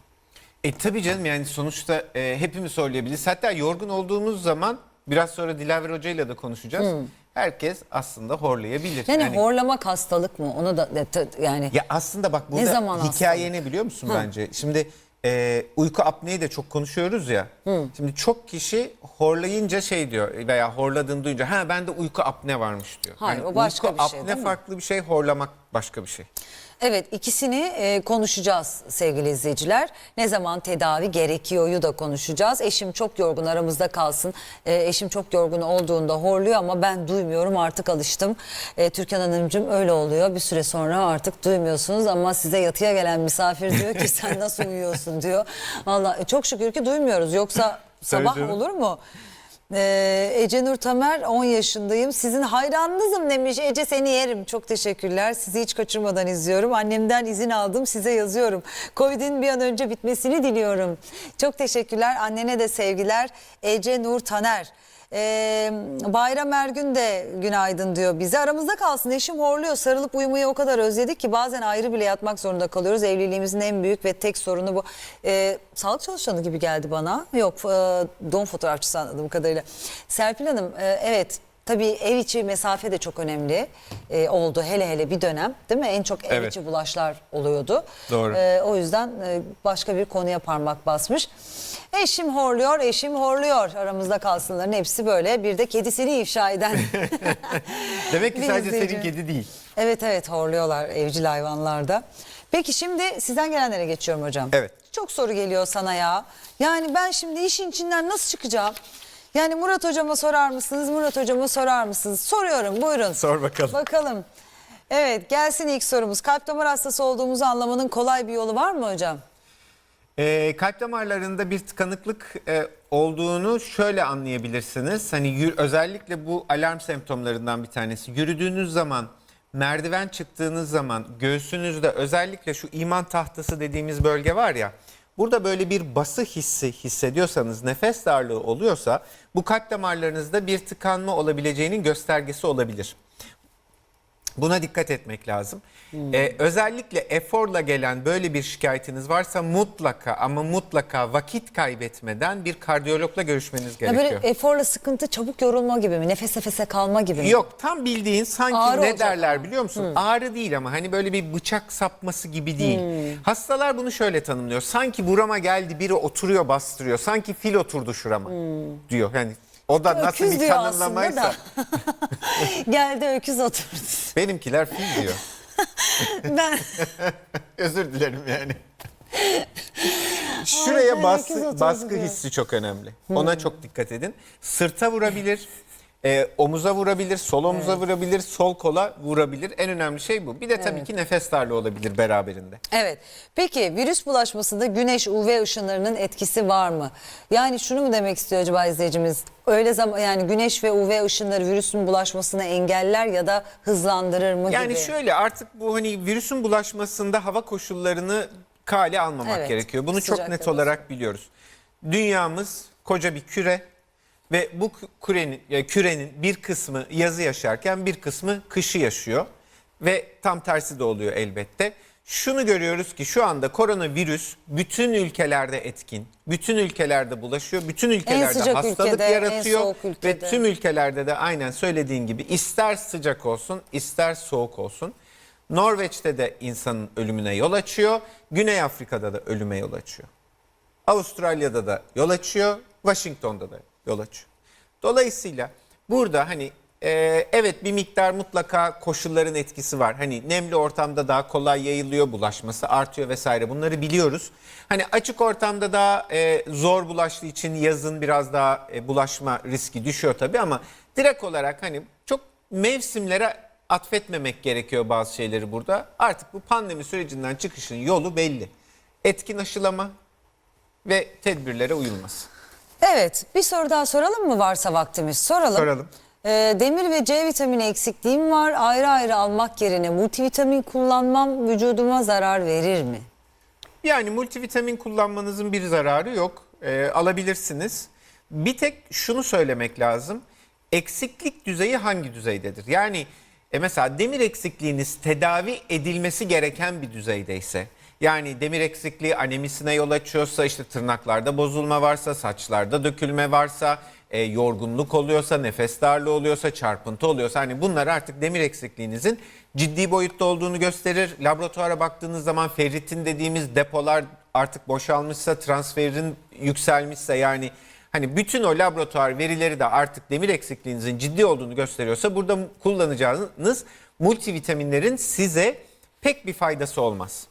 Tabii canım, yani sonuçta hepimiz söyleyebiliriz. Hatta yorgun olduğumuz zaman, biraz sonra Dilaver Hoca ile de konuşacağız. Herkes aslında horlayabilir. Yani horlamak hastalık mı? Onu da yani. Ya aslında bak, Ne zaman burada hikaye ne biliyor musun bence? Şimdi uyku apneyi de çok konuşuyoruz ya. Şimdi çok kişi horlayınca şey diyor veya horladığını duyunca ha bende uyku apne varmış diyor. Hayır, Yani o başka uyku bir şey, apne değil mi? farklı bir şey, horlamak başka bir şey. Evet, ikisini konuşacağız sevgili izleyiciler. Ne zaman tedavi gerekiyor'yu da konuşacağız. Eşim çok yorgun, aramızda kalsın. Eşim çok yorgun olduğunda horluyor ama ben duymuyorum, artık alıştım. Türkan Hanımcığım öyle oluyor. Bir süre sonra artık duymuyorsunuz ama size yatıya gelen misafir diyor ki sen nasıl uyuyorsun diyor. Vallahi çok şükür ki duymuyoruz. Yoksa sabah canım. olur mu? Ece Nur Tamer 10 yaşındayım. Sizin hayranınızım demiş. Ece seni yerim. Çok teşekkürler. Sizi hiç kaçırmadan izliyorum. Annemden izin aldım, size yazıyorum. Covid'in bir an önce bitmesini diliyorum. Çok teşekkürler. Annene de sevgiler. Ece Nur Taner. Bayram Ergün de günaydın diyor bize. Aramızda kalsın, eşim horluyor, sarılıp uyumayı o kadar özledik ki bazen ayrı bile yatmak zorunda kalıyoruz. Evliliğimizin en büyük ve tek sorunu bu. Sağlık çalışanı gibi geldi bana. Yok, doğum fotoğrafçısı anladığım kadarıyla. Serpil Hanım, evet tabii ev içi mesafe de çok önemli oldu hele hele bir dönem, değil mi? En çok ev Evet. içi bulaşlar oluyordu. Doğru. O yüzden başka bir konuya parmak basmış. Eşim horluyor, eşim horluyor. Aramızda kalsınların hepsi böyle. Bir de kedisini ifşa eden. Demek ki Bir sadece izleyici. senin kedi değil. Evet evet, horluyorlar evcil hayvanlarda. Peki şimdi sizden gelenlere geçiyorum hocam. Evet. Çok soru geliyor sana ya. Yani ben şimdi işin içinden nasıl çıkacağım? Yani Murat Hocama sorar mısınız? Murat Hocama sorar mısınız? Soruyorum, buyurun. Sor bakalım. Bakalım. Evet, gelsin ilk sorumuz. Kalp damar hastası olduğumuzu anlamanın kolay bir yolu var mı hocam? Kalp damarlarında bir tıkanıklık olduğunu şöyle anlayabilirsiniz. Hani özellikle bu alarm semptomlarından bir tanesi. Yürüdüğünüz zaman, merdiven çıktığınız zaman göğsünüzde özellikle şu iman tahtası dediğimiz bölge var ya. Burada böyle bir bası hissi hissediyorsanız, nefes darlığı oluyorsa bu kalp damarlarınızda bir tıkanma olabileceğinin göstergesi olabilir. Buna dikkat etmek lazım. Özellikle eforla gelen böyle bir şikayetiniz varsa mutlaka ama mutlaka vakit kaybetmeden bir kardiyologla görüşmeniz Ya gerekiyor. böyle eforla sıkıntı, çabuk yorulma gibi mi? Nefes nefese kalma gibi mi? Yok, tam bildiğin sanki Ağrı ne olacak derler ama. biliyor musun? Ağrı değil ama hani böyle bir bıçak sapması gibi değil. Hastalar bunu şöyle tanımlıyor. Sanki burama geldi, biri oturuyor bastırıyor. Sanki fil oturdu şurama diyor. Yani o da nasıl Öküz bir diyor aslında tanımlamaysa. da. Geldi öküz oturdu. Benimkiler fil diyor. Ben Özür dilerim yani. Şuraya Ay, baskı, herkes oturdu baskı diyor. hissi çok önemli. Ona çok dikkat edin. Sırta vurabilir, omuza vurabilir, sol omuza vurabilir, sol kola vurabilir. En önemli şey bu. Bir de tabii ki nefes darlığı olabilir beraberinde. Evet. Peki virüs bulaşmasında güneş UV ışınlarının etkisi var mı? Yani şunu mu demek istiyor acaba izleyicimiz? Öyle zaman yani güneş ve UV ışınları virüsün bulaşmasını engeller ya da hızlandırır mı Yani gibi? şöyle, artık bu hani virüsün bulaşmasında hava koşullarını kale almamak Evet, gerekiyor. Bunu çok sıcak net havası. olarak biliyoruz. Dünyamız koca bir küre ve bu kürenin bir kısmı yazı yaşarken bir kısmı kışı yaşıyor. Ve tam tersi de oluyor elbette. Şunu görüyoruz ki şu anda koronavirüs bütün ülkelerde etkin, bütün ülkelerde bulaşıyor, bütün ülkelerde sıcak hastalık ülkede, en yaratıyor soğuk ve ülkede. tüm ülkelerde de aynen söylediğin gibi ister sıcak olsun ister soğuk olsun. Norveç'te de insanın ölümüne yol açıyor, Güney Afrika'da da ölüme yol açıyor. Avustralya'da da yol açıyor, Washington'da da yol açıyor. Dolayısıyla burada hani Evet, bir miktar mutlaka koşulların etkisi var. Hani nemli ortamda daha kolay yayılıyor, bulaşması artıyor vesaire, bunları biliyoruz. Hani açık ortamda daha zor bulaştığı için yazın biraz daha bulaşma riski düşüyor tabii, ama direkt olarak hani çok mevsimlere atfetmemek gerekiyor bazı şeyleri burada. Artık bu pandemi sürecinden çıkışın yolu belli. Etkin aşılama ve tedbirlere uyulması. Evet, bir soru daha soralım mı, varsa vaktimiz? Soralım. Soralım. Demir ve C vitamini eksikliğim var. Ayrı ayrı almak yerine multivitamin kullanmam vücuduma zarar verir mi? Yani multivitamin kullanmanızın bir zararı yok. Alabilirsiniz. Bir tek şunu söylemek lazım. Eksiklik düzeyi hangi düzeydedir? Yani mesela demir eksikliğiniz tedavi edilmesi gereken bir düzeydeyse, yani demir eksikliği anemisine yol açıyorsa, işte tırnaklarda bozulma varsa, saçlarda dökülme varsa, yorgunluk oluyorsa, nefes darlığı oluyorsa, çarpıntı oluyorsa, hani bunlar artık demir eksikliğinizin ciddi boyutta olduğunu gösterir. Laboratuvara baktığınız zaman ferritin dediğimiz depolar artık boşalmışsa, transferin yükselmişse, yani hani bütün o laboratuvar verileri de artık demir eksikliğinizin ciddi olduğunu gösteriyorsa, burada kullanacağınız multivitaminlerin size pek bir faydası olmaz.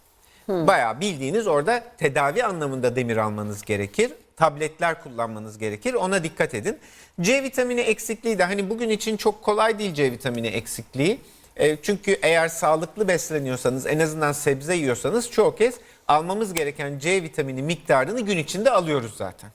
Bayağı bildiğiniz orada tedavi anlamında demir almanız gerekir. Tabletler kullanmanız gerekir. Ona dikkat edin. C vitamini eksikliği de hani bugün için çok kolay değil, C vitamini eksikliği. Çünkü eğer sağlıklı besleniyorsanız, en azından sebze yiyorsanız, çoğu kez almamız gereken C vitamini miktarını gün içinde alıyoruz zaten.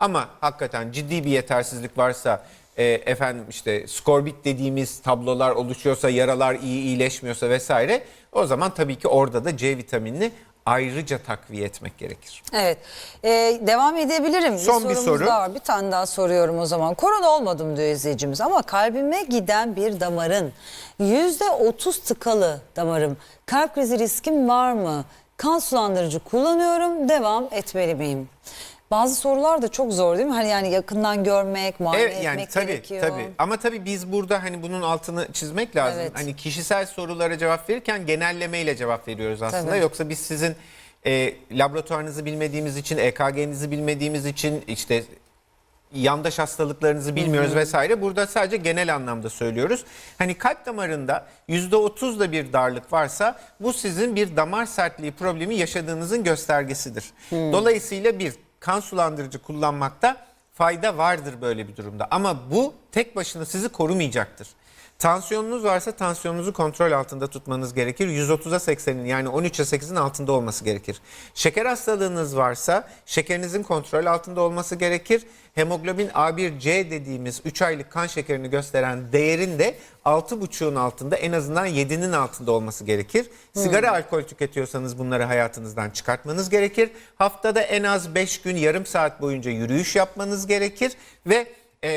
Ama hakikaten ciddi bir yetersizlik varsa, efendim işte skorbut dediğimiz tablolar oluşuyorsa, yaralar iyi iyileşmiyorsa vesaire, o zaman tabii ki orada da C vitaminini ayrıca takviye etmek gerekir. Evet. Devam edebilirim. Son bir sorumuz soru. daha var. Bir tane daha soruyorum o zaman. Korona olmadım diyor izleyicimiz, ama kalbime giden bir damarın %30 tıkalı damarım. Kalp krizi riskim var mı? Kan sulandırıcı kullanıyorum. Devam etmeli miyim? Bazı sorular da çok zor değil mi? Hani yani yakından görmek, muayene Evet, yani etmek tabii gerekiyor. tabii, ama tabii biz burada hani bunun altını çizmek lazım. Evet. Hani kişisel sorulara cevap verirken genellemeyle cevap veriyoruz aslında. Tabii. Yoksa biz sizin laboratuvarınızı bilmediğimiz için, EKG'nizi bilmediğimiz için, işte yandaş hastalıklarınızı bilmiyoruz vesaire. Burada sadece genel anlamda söylüyoruz. Hani kalp damarında %30'da bir darlık varsa, bu sizin bir damar sertliği problemi yaşadığınızın göstergesidir. Dolayısıyla bir kan sulandırıcı kullanmakta fayda vardır böyle bir durumda. Ama bu tek başına sizi korumayacaktır. Tansiyonunuz varsa tansiyonunuzu kontrol altında tutmanız gerekir. 130'a 80'in, yani 13'e 8'in altında olması gerekir. Şeker hastalığınız varsa şekerinizin kontrol altında olması gerekir. Hemoglobin A1C dediğimiz 3 aylık kan şekerini gösteren değerin de 6,5'un altında, en azından 7'nin altında olması gerekir. Sigara, alkol tüketiyorsanız bunları hayatınızdan çıkartmanız gerekir. Haftada en az 5 gün yarım saat boyunca yürüyüş yapmanız gerekir ve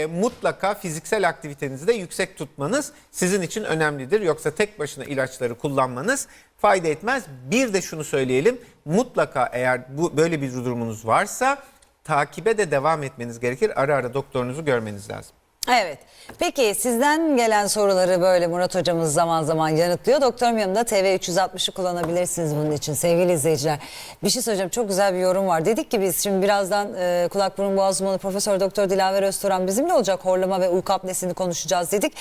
mutlaka fiziksel aktivitenizi de yüksek tutmanız sizin için önemlidir. Yoksa tek başına ilaçları kullanmanız fayda etmez. Bir de şunu söyleyelim, mutlaka eğer böyle bir durumunuz varsa takibe de devam etmeniz gerekir. Ara ara doktorunuzu görmeniz lazım. Evet. Peki sizden gelen soruları böyle Murat hocamız zaman zaman yanıtlıyor. Doktorum yanımda, TV 360'ı kullanabilirsiniz bunun için sevgili izleyiciler. Bir şey söyleyeceğim, çok güzel bir yorum var. Dedik ki biz şimdi birazdan kulak burun boğaz uzmanı Profesör Doktor Dilaver Özturan bizimle olacak. Horlama ve uyku apnesini konuşacağız dedik.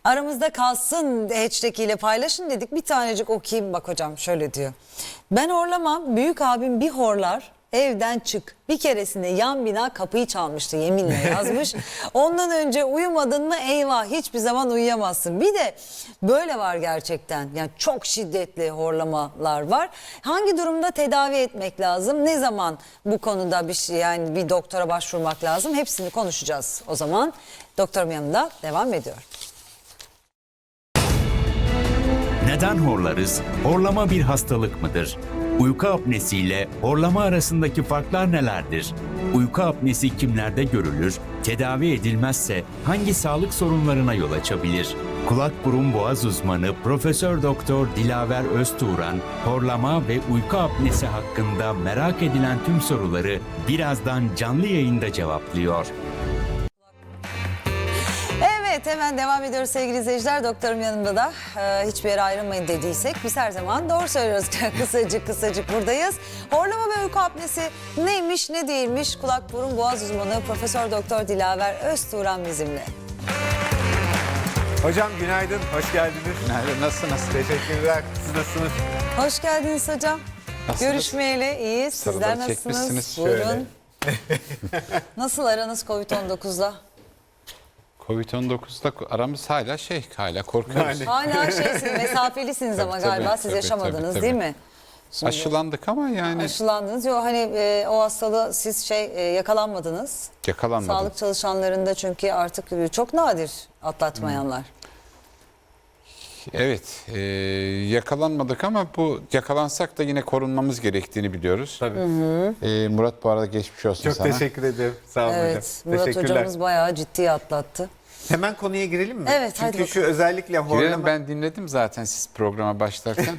Aramızda kalsın hashtag ile paylaşın dedik. Bir tanecik okuyayım, bak hocam şöyle diyor. Ben horlamam, büyük abim bir horlar, evden çık. Bir keresinde yan bina kapıyı çalmıştı, yeminle yazmış. Ondan önce uyumadın mı eyvah, hiçbir zaman uyuyamazsın. Bir de böyle var gerçekten. Yani çok şiddetli horlamalar var. Hangi durumda tedavi etmek lazım? Ne zaman bu konuda bir şey, yani bir doktora başvurmak lazım? Hepsini konuşacağız o zaman. Doktorum yanında devam ediyor. Neden horlarız? Horlama bir hastalık mıdır? Uyku apnesiyle horlama arasındaki farklar nelerdir? Uyku apnesi kimlerde görülür? Tedavi edilmezse hangi sağlık sorunlarına yol açabilir? Kulak burun boğaz uzmanı Profesör Doktor Dilaver Öztuğran, horlama ve uyku apnesi hakkında merak edilen tüm soruları birazdan canlı yayında cevaplıyor. Evet, hemen devam ediyoruz sevgili izleyiciler. Doktorum yanımda da hiçbir yere ayrılmayın dediysek biz her zaman doğru söylüyoruz. kısacık buradayız. Horlama ve uyku apnesi neymiş ne değilmiş? Kulak burun boğaz uzmanı Profesör Doktor Dilaver Öztuğran bizimle. Hocam günaydın, hoş geldiniz. Günaydın, nasılsınız? Teşekkürler. Siz nasılsınız? Hoş geldiniz hocam. Nasılsınız? Görüşmeyeli iyiyiz. Sizler Sarıları nasılsınız? çekmişsiniz. Buyurun. Nasıl aranız Covid-19'la? Covid-19'da aramız hala korkuyoruz. Yani. Hala şeysiniz, mesafelisiniz ama Tabii, galiba siz tabii, yaşamadınız tabii. değil mi? Aşılandık ama yani Aşılandınız. Yok hani o hastalığı siz yakalanmadınız. yakalanmadık. Sağlık çalışanlarında çünkü artık çok nadir atlatmayanlar. Evet, yakalanmadık ama bu yakalansak da yine korunmamız gerektiğini biliyoruz. Tabii. Murat bu arada geçmiş olsun Çok sana. teşekkür ederim. Sağ olun Evet, hocam. Murat hocamız bayağı ciddi atlattı. Hemen konuya girelim mi? Evet, hadi Çünkü şu bakalım. özellikle Girelim, horlama... ben dinledim zaten siz programa başlarken.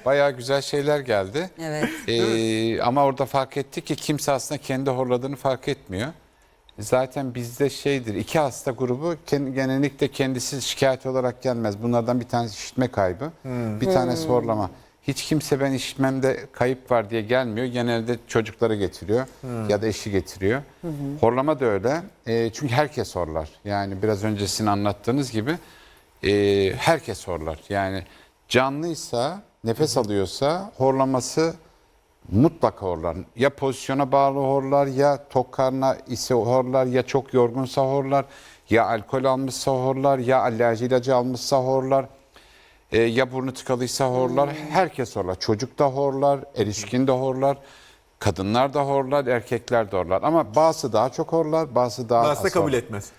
Bayağı güzel şeyler geldi. Evet. Ama orada fark ettik ki kimse aslında kendi horladığını fark etmiyor. Zaten bizde şeydir, 2 hasta grubu genellikle kendisi şikayet olarak gelmez. Bunlardan bir tanesi işitme kaybı, bir tanesi horlama. Hiç kimse ben işitmemde kayıp var diye gelmiyor. Genelde çocukları getiriyor ya da eşi getiriyor. Horlama da öyle. Çünkü herkes horlar. Yani biraz önce sizin anlattığınız gibi herkes horlar. Yani canlıysa, nefes alıyorsa horlaması mutlaka horlar. Ya pozisyona bağlı horlar, ya tok karnına ise horlar, ya çok yorgunsa horlar, ya alkol almışsa horlar, ya alerji ilacı almışsa horlar, ya burnu tıkalıysa horlar. Herkes horlar. Çocuk da horlar, erişkin de horlar, kadınlar da horlar, erkekler de horlar. Ama bazısı daha çok horlar, bazısı daha Aslında az kabul horlar. etmez.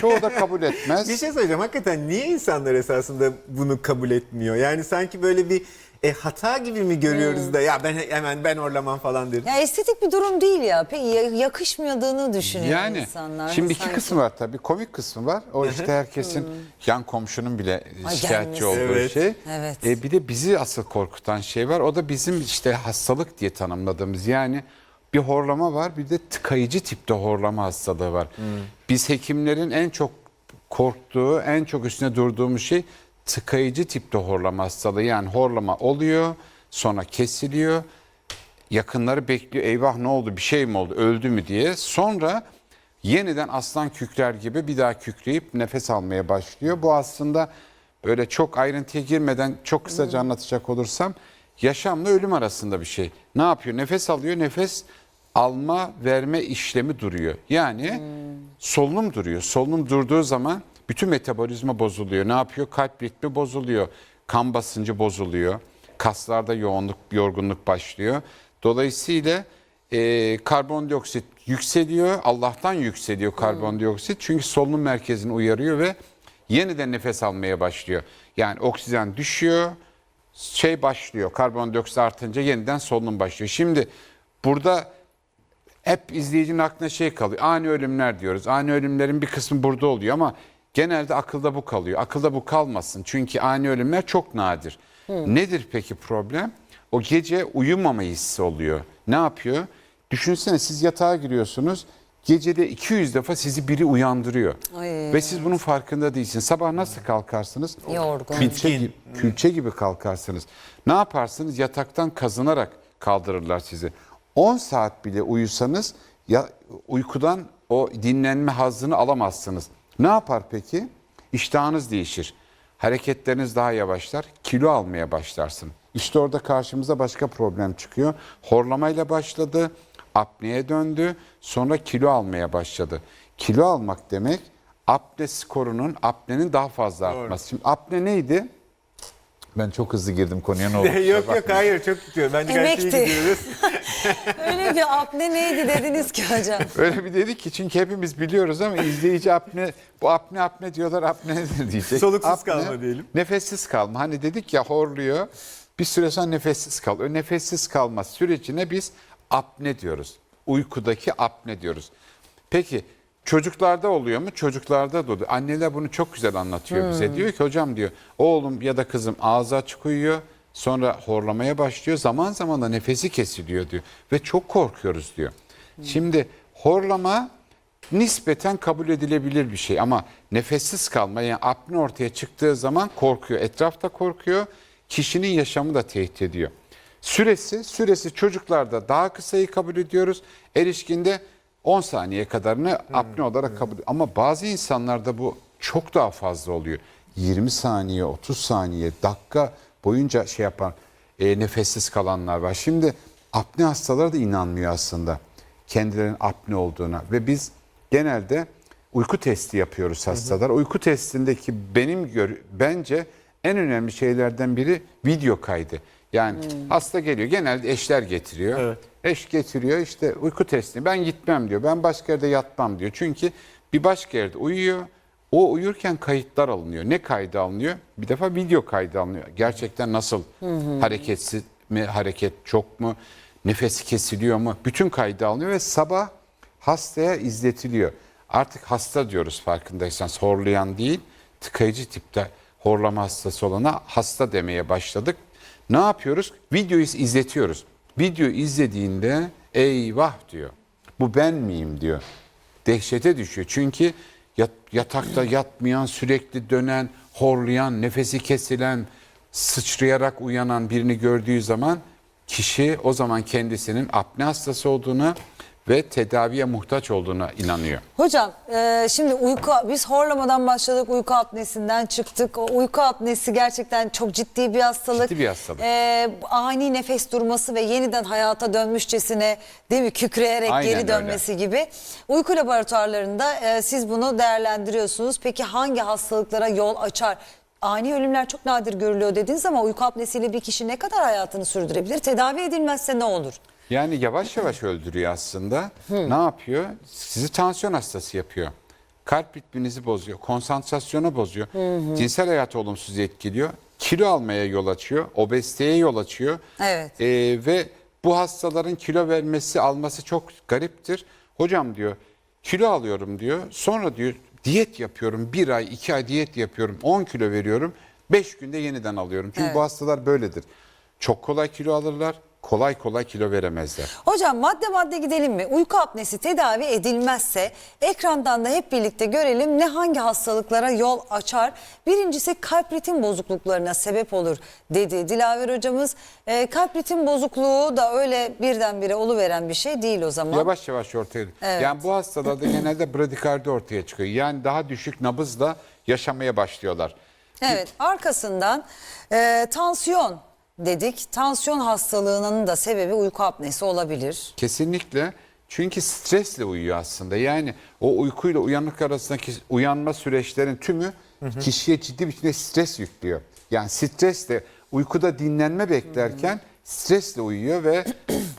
Çoğu da kabul etmez. Bir şey söyleyeceğim. Hakikaten niye insanlar esasında bunu kabul etmiyor? Yani sanki böyle bir hata gibi mi görüyoruz da ya ben horlamam falan deriz. Ya estetik bir durum değil ya. Pek yakışmadığını düşünüyor Yani insanlar. şimdi iki Sanki. kısmı var tabii. Komik kısmı var. O işte herkesin yan komşunun bile Ay, şikayetçi gelmesi. olduğu Evet. şey. Evet. Bir de bizi asıl korkutan şey var. O da bizim işte hastalık diye tanımladığımız, yani bir horlama var, bir de tıkayıcı tipte horlama hastalığı var. Biz hekimlerin en çok korktuğu, en çok üstüne durduğumuz şey tıkayıcı tipte horlama hastalığı. Yani horlama oluyor, sonra kesiliyor. Yakınları bekliyor, eyvah ne oldu, bir şey mi oldu, öldü mü diye. Sonra yeniden aslan kükrer gibi bir daha kükreyip nefes almaya başlıyor. Bu aslında böyle çok ayrıntıya girmeden çok kısaca anlatacak olursam yaşamla ölüm arasında bir şey. Ne yapıyor? Nefes alıyor, nefes alma verme işlemi duruyor. Yani solunum duruyor. Solunum durduğu zaman bütün metabolizma bozuluyor. Ne yapıyor? Kalp ritmi bozuluyor. Kan basıncı bozuluyor. Kaslarda yorgunluk başlıyor. Dolayısıyla karbondioksit yükseliyor. Allah'tan yükseliyor karbondioksit. Çünkü solunum merkezini uyarıyor ve yeniden nefes almaya başlıyor. Yani oksijen düşüyor, başlıyor. Karbondioksit artınca yeniden solunum başlıyor. Şimdi burada hep izleyicinin aklına kalıyor. Ani ölümler diyoruz. Ani ölümlerin bir kısmı burada oluyor ama genelde akılda bu kalıyor. Akılda bu kalmasın. Çünkü ani ölümler çok nadir. Nedir peki problem? O gece uyumama hissi oluyor. Ne yapıyor? Düşünsene, siz yatağa giriyorsunuz. Gecede 200 defa sizi biri uyandırıyor. Ay. Ve siz bunun farkında değilsiniz. Sabah nasıl kalkarsınız? Yorgun. Külçe gibi kalkarsınız. Ne yaparsınız? Yataktan kazınarak kaldırırlar sizi. 10 saat bile uyusanız ya uykudan o dinlenme hazzını alamazsınız. Ne yapar peki? İştahınız değişir. Hareketleriniz daha yavaşlar. Kilo almaya başlarsın. İşte orada karşımıza başka problem çıkıyor. Horlamayla başladı, apneye döndü, sonra kilo almaya başladı. Kilo almak demek apne skorunun, apnenin daha fazla artması. Şimdi apne neydi? Ben çok hızlı girdim konuya, ne oldu? Yok hayır, çok tutuyor. Bence gayet iyi Emekti. gidiyoruz. Öyle bir apne neydi dediniz ki hocam? Öyle bir dedik ki çünkü hepimiz biliyoruz ama izleyici bu apne diyorlar, apne nedir diyecek. Soluksuz kalma diyelim. Nefessiz kalma. Hani dedik ya, horluyor, bir süre sonra nefessiz kalıyor. Nefessiz kalma sürecine biz apne diyoruz. Uykudaki apne diyoruz. Peki çocuklarda oluyor mu? Çocuklarda da oluyor. Anneler bunu çok güzel anlatıyor bize. Diyor ki hocam, diyor, oğlum ya da kızım ağzı açık uyuyor. Sonra horlamaya başlıyor. Zaman zaman da nefesi kesiliyor diyor. Ve çok korkuyoruz diyor. Şimdi horlama nispeten kabul edilebilir bir şey ama nefessiz kalma, yani apne ortaya çıktığı zaman korkuyor. Etraf da korkuyor. Kişinin yaşamı da tehdit ediyor. Süresi çocuklarda daha kısayı kabul ediyoruz. Erişkinde 10 saniye kadarını apne olarak kabul ediyoruz. Ama bazı insanlarda bu çok daha fazla oluyor. 20 saniye, 30 saniye, dakika boyunca şey yapan nefessiz kalanlar var. Şimdi apne hastaları da inanmıyor aslında kendilerinin apne olduğuna ve biz genelde uyku testi yapıyoruz hastalar. Uyku testindeki bence en önemli şeylerden biri video kaydı. Yani hasta geliyor, genelde eşler getiriyor. Evet. Eş getiriyor, işte uyku testini ben gitmem diyor. Ben başka yerde yatmam diyor. Çünkü bir başka yerde uyuyor. O uyurken kayıtlar alınıyor. Ne kaydı alınıyor? Bir defa video kaydı alınıyor. Gerçekten nasıl, hareketsiz mi, hareket çok mu, nefesi kesiliyor mu? Bütün kaydı alınıyor ve sabah hastaya izletiliyor. Artık hasta diyoruz farkındaysanız, horlayan değil, tıkayıcı tipte horlama hastası olana hasta demeye başladık. Ne yapıyoruz? Videoyu izletiyoruz. Video izlediğinde eyvah diyor. Bu ben miyim diyor. Dehşete düşüyor. Çünkü yatakta yatmayan, sürekli dönen, horlayan, nefesi kesilen, sıçrayarak uyanan birini gördüğü zaman kişi o zaman kendisinin apne hastası olduğuna ve tedaviye muhtaç olduğuna inanıyor. Hocam şimdi biz horlamadan başladık, uyku apnesinden çıktık. O uyku apnesi gerçekten çok ciddi bir hastalık. Ciddi bir hastalık. Ani nefes durması ve yeniden hayata dönmüşçesine, değil mi, kükreyerek Aynen geri öyle. dönmesi gibi. Uyku laboratuvarlarında siz bunu değerlendiriyorsunuz. Peki hangi hastalıklara yol açar? Ani ölümler çok nadir görülüyor dediniz ama uyku apnesiyle bir kişi ne kadar hayatını sürdürebilir? Tedavi edilmezse ne olur? Yani yavaş yavaş öldürüyor aslında. Ne yapıyor? Sizi tansiyon hastası yapıyor. Kalp ritminizi bozuyor. Konsantrasyonu bozuyor. Cinsel hayatı olumsuz etkiliyor. Kilo almaya yol açıyor. Obeziteye yol açıyor. Evet. Ve bu hastaların kilo vermesi, alması çok gariptir. Hocam diyor, kilo alıyorum diyor. Sonra diyor diyet yapıyorum. 1 ay, 2 ay diyet yapıyorum. 10 kilo veriyorum. 5 günde yeniden alıyorum. Çünkü Evet. bu hastalar böyledir. Çok kolay kilo alırlar. Kolay kolay kilo veremezler. Hocam madde madde gidelim mi? Uyku apnesi tedavi edilmezse ekrandan da hep birlikte görelim ne hangi hastalıklara yol açar? Birincisi kalp ritim bozukluklarına sebep olur dedi Dilaver hocamız. Kalp ritim bozukluğu da öyle birdenbire oluveren bir şey değil o zaman. Yavaş yavaş ortaya. Evet. Yani bu hastalarda genelde bradikardi ortaya çıkıyor. Yani daha düşük nabızla yaşamaya başlıyorlar. Evet, arkasından tansiyon dedik. Tansiyon hastalığının da sebebi uyku apnesi olabilir. Kesinlikle. Çünkü stresle uyuyor aslında. Yani o uykuyla uyanık arasındaki uyanma süreçlerin tümü kişiye ciddi biçimde stres yüklüyor. Yani stresle uykuda dinlenme beklerken stresle uyuyor ve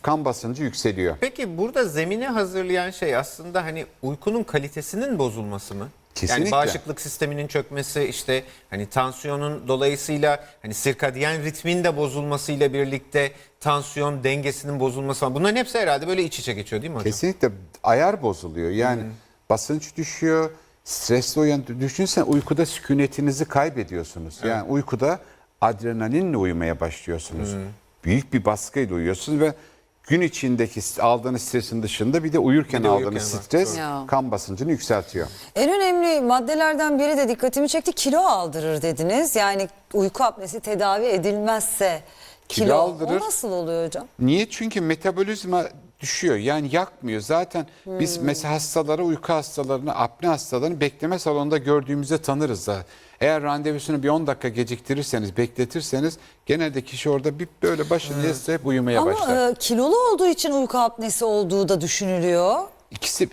kan basıncı yükseliyor. Peki burada zemini hazırlayan şey aslında hani uykunun kalitesinin bozulması mı? Kesinlikle. Yani bağışıklık sisteminin çökmesi, işte hani tansiyonun dolayısıyla hani sirkadiyen ritmin de bozulmasıyla birlikte tansiyon dengesinin bozulması falan. Bunların hepsi herhalde böyle iç içe geçiyor değil mi hocam? Kesinlikle ayar bozuluyor. Yani basınç düşüyor, stresle düşünsen uykuda sükunetinizi kaybediyorsunuz. Yani uykuda adrenalinle uyumaya başlıyorsunuz. Büyük bir baskıyla uyuyorsunuz ve gün içindeki aldığınız stresin dışında bir de uyurken Bir de aldığınız uyurken var. stres Ya. kan basıncını yükseltiyor. En önemli maddelerden biri de dikkatimi çekti, kilo aldırır dediniz. Yani uyku apnesi tedavi edilmezse kilo aldırır. O nasıl oluyor hocam? Niye? Çünkü metabolizma düşüyor. Yani yakmıyor. Zaten biz mesela hastaları, uyku hastalarını, apne hastalarını bekleme salonunda gördüğümüzde tanırız da. Eğer randevusunu bir 10 dakika geciktirirseniz, bekletirseniz genelde kişi orada bir böyle başını hep uyumaya başlar. Ama kilolu olduğu için uyku apnesi olduğu da düşünülüyor. İkisi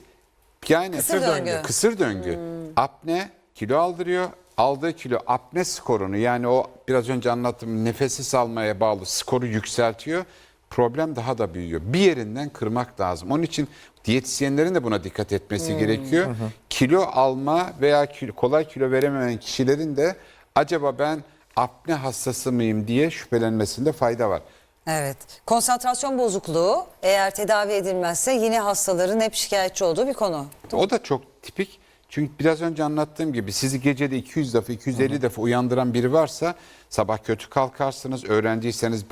yani Kısır döngü. Kısır döngü. Apne kilo aldırıyor. Aldığı kilo apne skorunu, yani o biraz önce anlattığım nefessiz almaya bağlı skoru yükseltiyor. Problem daha da büyüyor. Bir yerinden kırmak lazım. Onun için diyetisyenlerin de buna dikkat etmesi gerekiyor. Kilo alma veya kolay kilo veremeyen kişilerin de acaba ben apne hastası mıyım diye şüphelenmesinde fayda var. Evet. Konsantrasyon bozukluğu eğer tedavi edilmezse yine hastaların hep şikayetçi olduğu bir konu. O da çok tipik. Çünkü biraz önce anlattığım gibi sizi gecede 200 defa 250 defa uyandıran biri varsa sabah kötü kalkarsınız. Öğrenciyseniz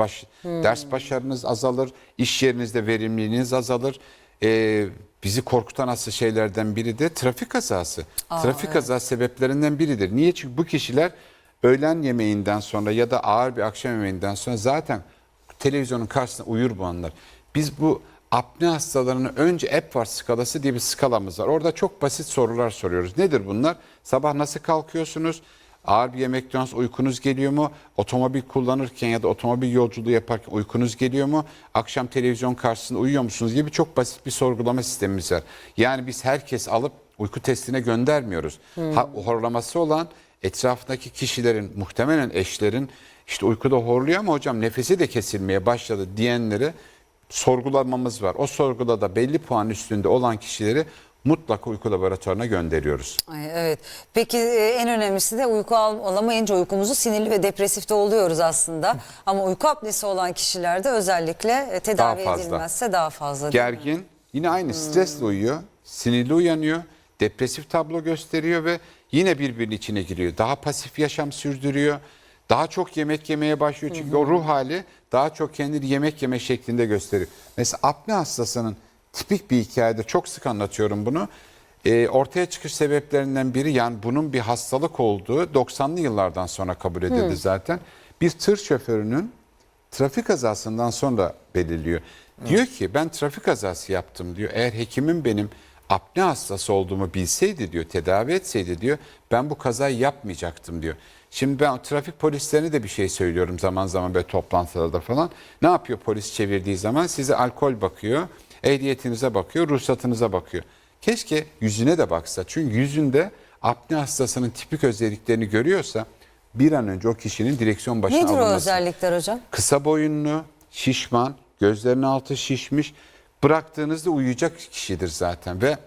ders başarınız azalır. İş yerinizde verimliliğiniz azalır. Bizi korkutan asıl şeylerden biri de trafik kazası. Trafik kazası sebeplerinden biridir. Niye? Çünkü bu kişiler öğlen yemeğinden sonra ya da ağır bir akşam yemeğinden sonra zaten televizyonun karşısında uyur bu anlar. Biz bu apne hastalarının önce Epworth skalası diye bir skalamız var. Orada çok basit sorular soruyoruz. Nedir bunlar? Sabah nasıl kalkıyorsunuz? Ağır bir yemekten sonra uykunuz geliyor mu? Otomobil kullanırken ya da otomobil yolculuğu yaparken uykunuz geliyor mu? Akşam televizyon karşısında uyuyor musunuz gibi çok basit bir sorgulama sistemimiz var. Yani biz herkes alıp uyku testine göndermiyoruz. Horlaması olan etrafındaki kişilerin, muhtemelen eşlerin işte uykuda horluyor ama hocam nefesi de kesilmeye başladı diyenleri sorgulamamız var. O sorguda da belli puan üstünde olan kişileri mutlaka uyku laboratuvarına gönderiyoruz. Ay, evet. Peki en önemlisi de uyku alamayınca uykumuzu sinirli ve depresifte oluyoruz aslında. Ama uyku apnesi olan kişilerde özellikle tedavi Daha fazla. edilmezse daha fazla. değil mi? Gergin, yine aynı stresle uyuyor, sinirli uyanıyor, depresif tablo gösteriyor ve yine birbirinin içine giriyor. Daha pasif yaşam sürdürüyor, daha çok yemek yemeye başlıyor. Çünkü o ruh hali daha çok kendini yemek yeme şeklinde gösteriyor. Mesela apne hastasının tipik bir hikayede çok sık anlatıyorum bunu. Ortaya çıkış sebeplerinden biri, yani bunun bir hastalık olduğu 90'lı yıllardan sonra kabul edildi zaten. Bir tır şoförünün trafik kazasından sonra belirliyor. Diyor ki ben trafik kazası yaptım diyor. Eğer hekimim benim apne hastası olduğumu bilseydi diyor, tedavi etseydi diyor, ben bu kazayı yapmayacaktım diyor. Şimdi ben trafik polislerine de bir şey söylüyorum zaman zaman böyle toplantılarda falan. Ne yapıyor polis çevirdiği zaman? Size alkol bakıyor, ehliyetinize bakıyor, ruhsatınıza bakıyor. Keşke yüzüne de baksa. Çünkü yüzünde apne hastasının tipik özelliklerini görüyorsa bir an önce o kişinin direksiyon başına Nedir o alınması. özellikler hocam? Kısa boyunlu, şişman, gözlerinin altı şişmiş, bıraktığınızda uyuyacak kişidir zaten ve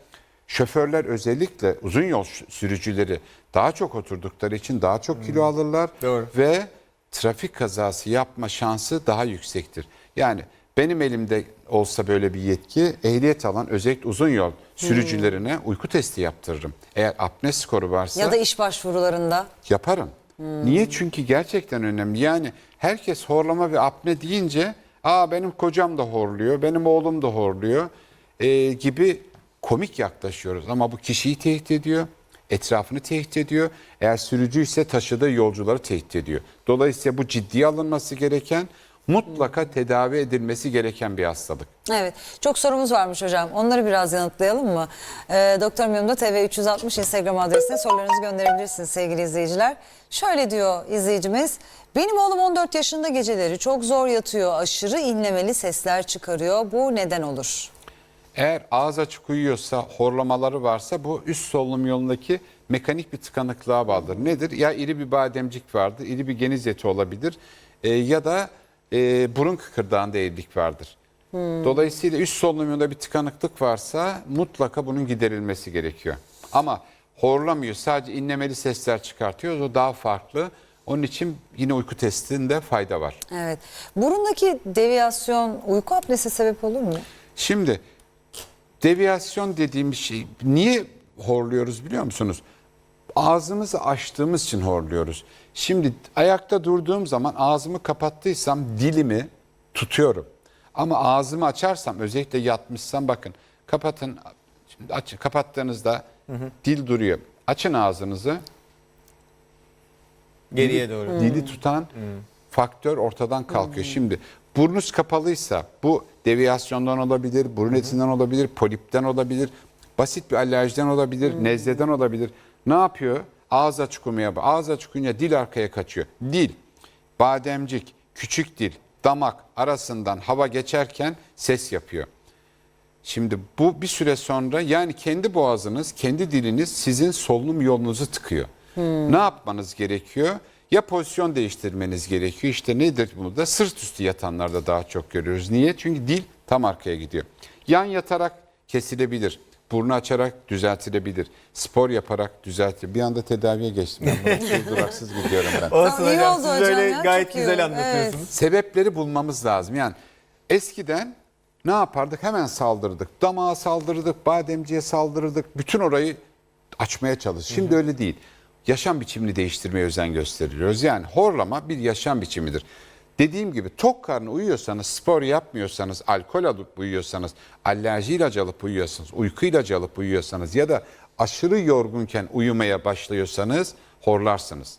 şoförler özellikle uzun yol sürücüleri daha çok oturdukları için daha çok kilo alırlar Doğru. ve trafik kazası yapma şansı daha yüksektir. Yani benim elimde olsa böyle bir yetki, ehliyet alan özellikle uzun yol sürücülerine uyku testi yaptırırım. Eğer apne skoru varsa Ya da iş başvurularında. yaparım. Niye? Çünkü gerçekten önemli. Yani herkes horlama ve apne deyince benim kocam da horluyor, benim oğlum da horluyor gibi komik yaklaşıyoruz. Ama bu kişiyi tehdit ediyor, etrafını tehdit ediyor. Eğer sürücü ise taşıdığı yolcuları tehdit ediyor. Dolayısıyla bu ciddiye alınması gereken, mutlaka tedavi edilmesi gereken bir hastalık. Evet. Çok sorumuz varmış hocam. Onları biraz yanıtlayalım mı? Doktor Miyom'da TV 360 Instagram adresine sorularınızı gönderebilirsiniz sevgili izleyiciler. Şöyle diyor izleyicimiz. Benim oğlum 14 yaşında, geceleri çok zor yatıyor. Aşırı inlemeli sesler çıkarıyor. Bu neden olur? Eğer ağız açık uyuyorsa, horlamaları varsa bu üst solunum yolundaki mekanik bir tıkanıklığa bağlıdır. Nedir? Ya iri bir bademcik vardır, iri bir geniz eti olabilir ya da burun kıkırdağında eğrilik vardır. Dolayısıyla üst solunum yolunda bir tıkanıklık varsa mutlaka bunun giderilmesi gerekiyor. Ama horlamıyor, sadece inlemeli sesler çıkartıyor, o daha farklı. Onun için yine uyku testinde fayda var. Evet. Burundaki deviyasyon uyku apnesi sebep olur mu? Şimdi deviyasyon dediğimiz şey, niye horluyoruz biliyor musunuz? Ağzımızı açtığımız için horluyoruz. Şimdi ayakta durduğum zaman ağzımı kapattıysam dilimi tutuyorum. Ama ağzımı açarsam, özellikle yatmışsam, bakın kapatın. Şimdi kapattığınızda dil duruyor. Açın ağzınızı. Geriye doğru. Dili tutan faktör ortadan kalkıyor. Şimdi burnunuz kapalıysa bu deviyasyondan olabilir, burun etinden olabilir, polipten olabilir, basit bir alerjiden olabilir, nezleden olabilir. Ne yapıyor? Ağız açık uyumaya, ağız açık uyunca dil arkaya kaçıyor. Dil, bademcik, küçük dil, damak arasından hava geçerken ses yapıyor. Şimdi bu bir süre sonra, yani kendi boğazınız, kendi diliniz sizin solunum yolunuzu tıkıyor. Ne yapmanız gerekiyor? Ya pozisyon değiştirmeniz gerekiyor. İşte nedir bunu da? Sırt üstü yatanlarda daha çok görüyoruz. Niye? Çünkü dil tam arkaya gidiyor. Yan yatarak kesilebilir. Burnu açarak düzeltilebilir. Spor yaparak düzeltilebilir. Bir anda tedaviye geçtim. Duraksız gidiyorum ben. Olsun Tamam, iyi hocam, oldu siz hocam öyle ya, gayet çok iyi güzel oldu. anlatıyorsunuz. Sebepleri bulmamız lazım. Yani eskiden ne yapardık? Hemen saldırırdık. Damağa saldırırdık, bademciye saldırırdık. Bütün orayı açmaya çalışırdık. Şimdi öyle değil. Yaşam biçimini değiştirmeye özen gösteriyoruz. Yani horlama bir yaşam biçimidir. Dediğim gibi tok karnı uyuyorsanız, spor yapmıyorsanız, alkol alıp uyuyorsanız, alerji ilacı alıp uyuyorsanız, uyku ilacı alıp uyuyorsanız ya da aşırı yorgunken uyumaya başlıyorsanız horlarsınız.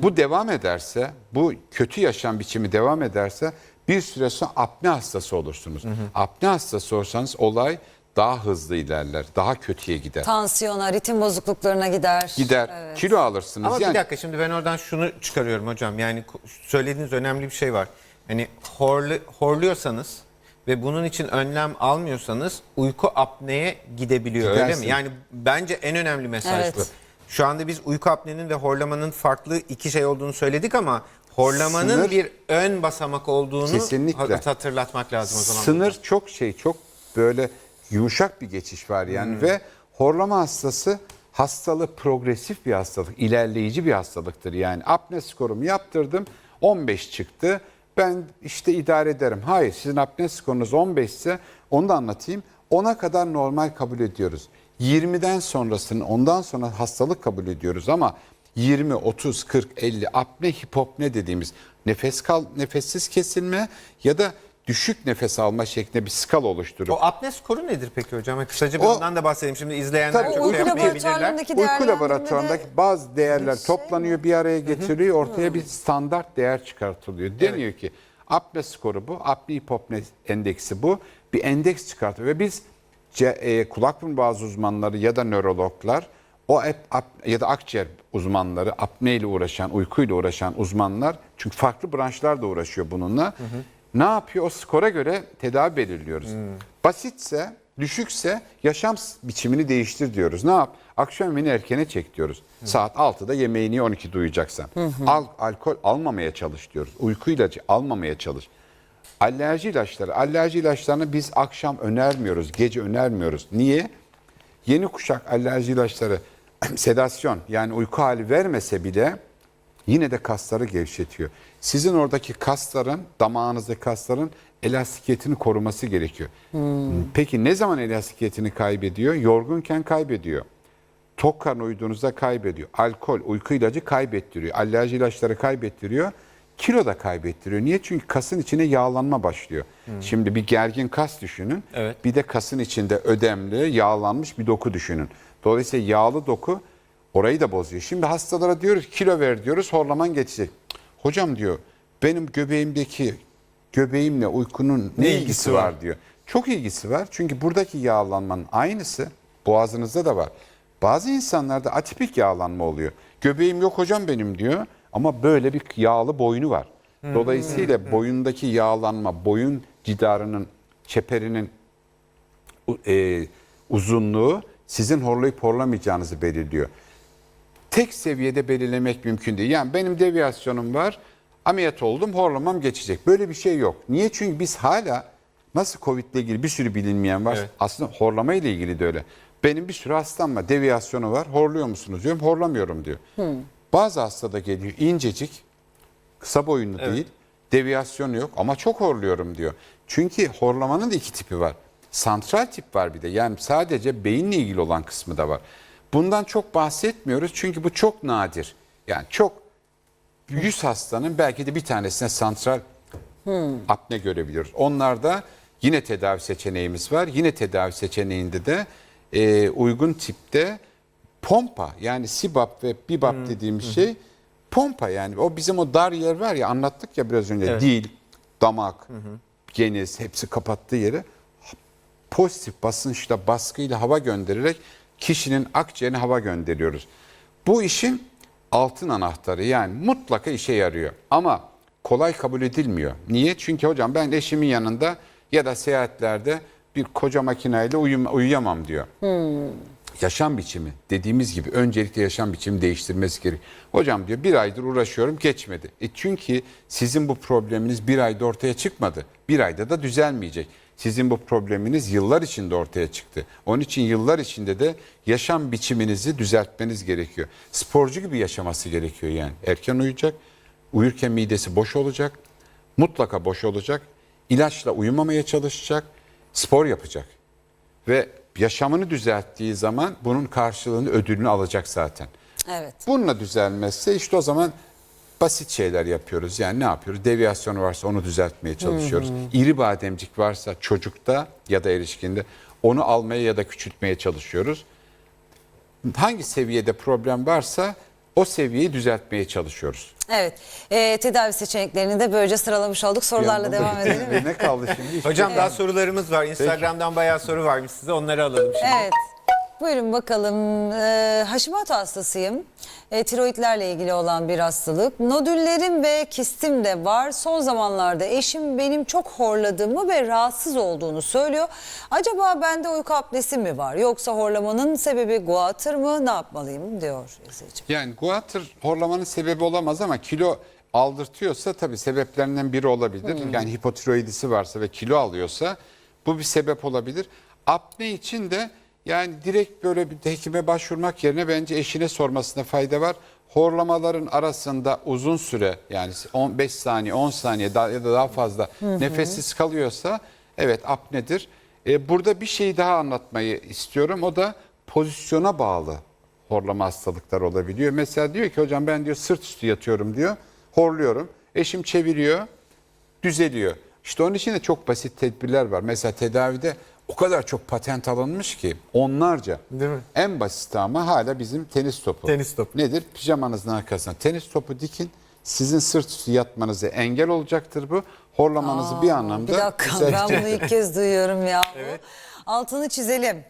Bu devam ederse, bu kötü yaşam biçimi devam ederse bir süre sonra apne hastası olursunuz. Apne hastası olursanız olay daha hızlı ilerler, daha kötüye gider. Tansiyona, ritim bozukluklarına gider. Gider, Evet. kilo alırsınız. Ama yani, bir dakika, şimdi ben oradan şunu çıkarıyorum hocam. Yani söylediğiniz önemli bir şey var. Hani horluyorsanız ve bunun için önlem almıyorsanız uyku apneye gidebiliyor, öyle Gidersin. mi? Yani bence en önemli mesaj Evet. bu. Şu anda biz uyku apnenin ve horlamanın farklı iki şey olduğunu söyledik ama horlamanın Sınır- bir ön basamak olduğunu Kesinlikle. hatırlatmak lazım o zaman. Sınır çok çok böyle yumuşak bir geçiş var yani ve horlama hastası hastalığı progresif bir hastalık, ilerleyici bir hastalıktır. Yani apne skorumu yaptırdım, 15 çıktı. Ben işte idare ederim. Hayır, sizin apne skorunuz 15 ise onu da anlatayım. 10'a kadar normal kabul ediyoruz. 20'den sonrasını, ondan sonra hastalık kabul ediyoruz ama 20, 30, 40, 50 apne, hipopne dediğimiz nefessiz kesilme ya da düşük nefes alma şeklinde bir skala oluşturur. O apne skoru nedir peki hocam? Kısaca bir O- ondan da bahsedelim. Şimdi izleyenler Tabii, çok Uyku şey yapmayabilirler. laboratuvarlarındaki Uyku değerlendirmede laboratuvarındaki bazı değerler şey toplanıyor, bir araya getiriliyor, ortaya bir standart değer çıkartılıyor. Deniyor ki apne skoru bu, apne hipopne endeksi bu. Bir endeks çıkartıyor ve biz kulak burun boğaz uzmanları ya da nörologlar ya da akciğer uzmanları, apne ile uğraşan, uykuyla uğraşan uzmanlar, çünkü farklı branşlar da uğraşıyor bununla. Ne yapıyor? O skora göre tedavi belirliyoruz. Basitse, düşükse yaşam biçimini değiştir diyoruz. Ne yap? Akşam yemeğini erkene çek diyoruz. Saat 6'da yemeğini 12'de uyuyacaksan. Alkol almamaya çalış diyoruz. Uyku ilacı almamaya çalış. Alerji ilaçlarını biz akşam önermiyoruz, gece önermiyoruz. Niye? Yeni kuşak alerji ilaçları sedasyon yani uyku hali vermese bile yine de kasları gevşetiyor. Sizin oradaki kasların, damağınızdaki kasların elastikiyetini koruması gerekiyor. Peki ne zaman elastikiyetini kaybediyor? Yorgunken kaybediyor. Tok karnı uyuduğunuzda kaybediyor. Alkol, uyku ilacı kaybettiriyor. Alerji ilaçları kaybettiriyor. Kilo da kaybettiriyor. Niye? Çünkü kasın içine yağlanma başlıyor. Şimdi bir gergin kas düşünün. Evet. Bir de kasın içinde ödemli, yağlanmış bir doku düşünün. Dolayısıyla yağlı doku orayı da bozuyor. Şimdi hastalara diyoruz kilo ver diyoruz, horlaman geçecek. Hocam diyor benim göbeğimle uykunun ne ilgisi var diyor. Çok ilgisi var. Çünkü buradaki yağlanmanın aynısı boğazınızda da var. Bazı insanlarda atipik yağlanma oluyor. Göbeğim yok hocam benim diyor ama böyle bir yağlı boynu var. Dolayısıyla boyundaki yağlanma, boyun cidarının, çeperinin uzunluğu sizin horlayıp horlamayacağınızı belirliyor. Tek seviyede belirlemek mümkün değil. Yani benim deviyasyonum var, ameliyat oldum, horlamam geçecek. Böyle bir şey yok. Niye? Çünkü biz hala nasıl Covid ile ilgili bir sürü bilinmeyen var. Evet. Aslında horlama ile ilgili de öyle. Benim bir sürü hastam var, deviyasyonu var, horluyor musunuz diyorum, horlamıyorum diyor. Bazı hastada geliyor incecik, kısa boyunlu değil, deviyasyonu yok ama çok horluyorum diyor. Çünkü horlamanın da iki tipi var. Santral tip var bir de. Yani sadece beyinle ilgili olan kısmı da var. Bundan çok bahsetmiyoruz çünkü bu çok nadir. Yani çok 100 hastanın belki de bir tanesine santral apne görebiliyoruz. Onlarda yine tedavi seçeneğimiz var. Yine tedavi seçeneğinde de uygun tipte pompa yani SİBAP ve BİBAP dediğimiz şey pompa yani. O bizim o dar yer var ya anlattık ya biraz önce dil, damak, geniz hepsi kapattığı yere pozitif basınçla baskıyla hava göndererek kişinin akciğerine hava gönderiyoruz. Bu işin altın anahtarı yani mutlaka işe yarıyor ama kolay kabul edilmiyor. Niye? Çünkü hocam ben eşimin yanında ya da seyahatlerde bir koca makineyle uyuyamam diyor. Yaşam biçimi dediğimiz gibi öncelikle yaşam biçimi değiştirmesi gerekiyor. Hocam diyor bir aydır uğraşıyorum geçmedi. Çünkü sizin bu probleminiz bir ayda ortaya çıkmadı. Bir ayda da düzelmeyecek. Sizin bu probleminiz yıllar içinde ortaya çıktı. Onun için yıllar içinde de yaşam biçiminizi düzeltmeniz gerekiyor. Sporcu gibi yaşaması gerekiyor yani. Erken uyuyacak, uyurken midesi boş olacak, mutlaka boş olacak. İlaçla uyumamaya çalışacak, spor yapacak. Ve yaşamını düzelttiği zaman bunun karşılığını, ödülünü alacak zaten. Evet. Bununla düzelmezse işte o zaman basit şeyler yapıyoruz. Yani ne yapıyoruz? Deviyasyonu varsa onu düzeltmeye çalışıyoruz. İri bademcik varsa çocukta ya da erişkinde onu almaya ya da küçültmeye çalışıyoruz. Hangi seviyede problem varsa o seviyeyi düzeltmeye çalışıyoruz. Evet. Tedavi seçeneklerini de böylece sıralamış olduk. Sorularla devam edelim mi? Ne kaldı şimdi? İşte Hocam daha sorularımız var. Instagram'dan bayağı soru varmış size. Onları alalım şimdi. Evet. Buyurun bakalım. Hashimoto hastasıyım. Tiroidlerle ilgili olan bir hastalık. Nodüllerim ve kistim de var. Son zamanlarda eşim benim çok horladığımı ve rahatsız olduğunu söylüyor. Acaba bende uyku apnesi mi var? Yoksa horlamanın sebebi guatr mı? Ne yapmalıyım diyor izleyicim. Yani guatr horlamanın sebebi olamaz ama kilo aldırtıyorsa tabii sebeplerinden biri olabilir. Yani hipotiroidisi varsa ve kilo alıyorsa bu bir sebep olabilir. Apne için de yani direkt böyle bir hekime başvurmak yerine bence eşine sormasında fayda var. Horlamaların arasında uzun süre yani 15 saniye 10 saniye ya da daha fazla nefessiz kalıyorsa evet apnedir. Burada bir şey daha anlatmayı istiyorum. O da pozisyona bağlı horlama hastalıkları olabiliyor. Mesela diyor ki hocam ben diyor sırt üstü yatıyorum diyor. Horluyorum. Eşim çeviriyor. Düzeliyor. İşte onun için de çok basit tedbirler var. Mesela tedavide o kadar çok patent alınmış ki onlarca. Değil mi? En basit ama hala bizim tenis topu. Tenis topu. Nedir? Pijamanızın arkasına tenis topu dikin. Sizin sırt üstü yatmanıza engel olacaktır bu. Horlamanızı bir anlamda Bir dakika ben bunu ilk kez duyuyorum ya. Altını çizelim.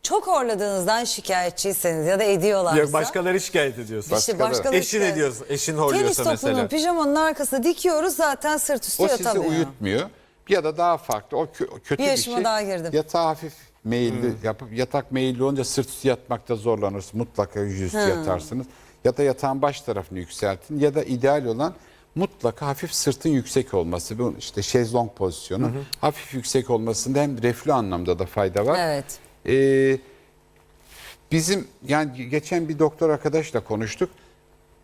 Çok horladığınızdan şikayetçiyseniz ya da ediyorlarsa. Yok, başkaları şikayet ediyorsun. İşte başkaları Eşin şikayet- ediyorsun. Eşin Tenis horluyorsa topunu mesela. pijamanın arkasına dikiyoruz zaten sırt üstü o sizi yatamıyor. uyutmuyor. Ya da daha farklı o kötü Bir bir yaşıma şey. daha girdim. Yatağa hafif meyilli yapıp yatak meyilli olunca sırt üstü yatmakta zorlanırsınız. Mutlaka yüzüstü yatarsınız. Ya da yatağın baş tarafını yükseltin ya da ideal olan mutlaka hafif sırtın yüksek olması. Bu işte şezlong pozisyonu. Hafif yüksek olmasında hem reflü anlamda da fayda var. Evet. Bizim yani geçen bir doktor arkadaşla konuştuk.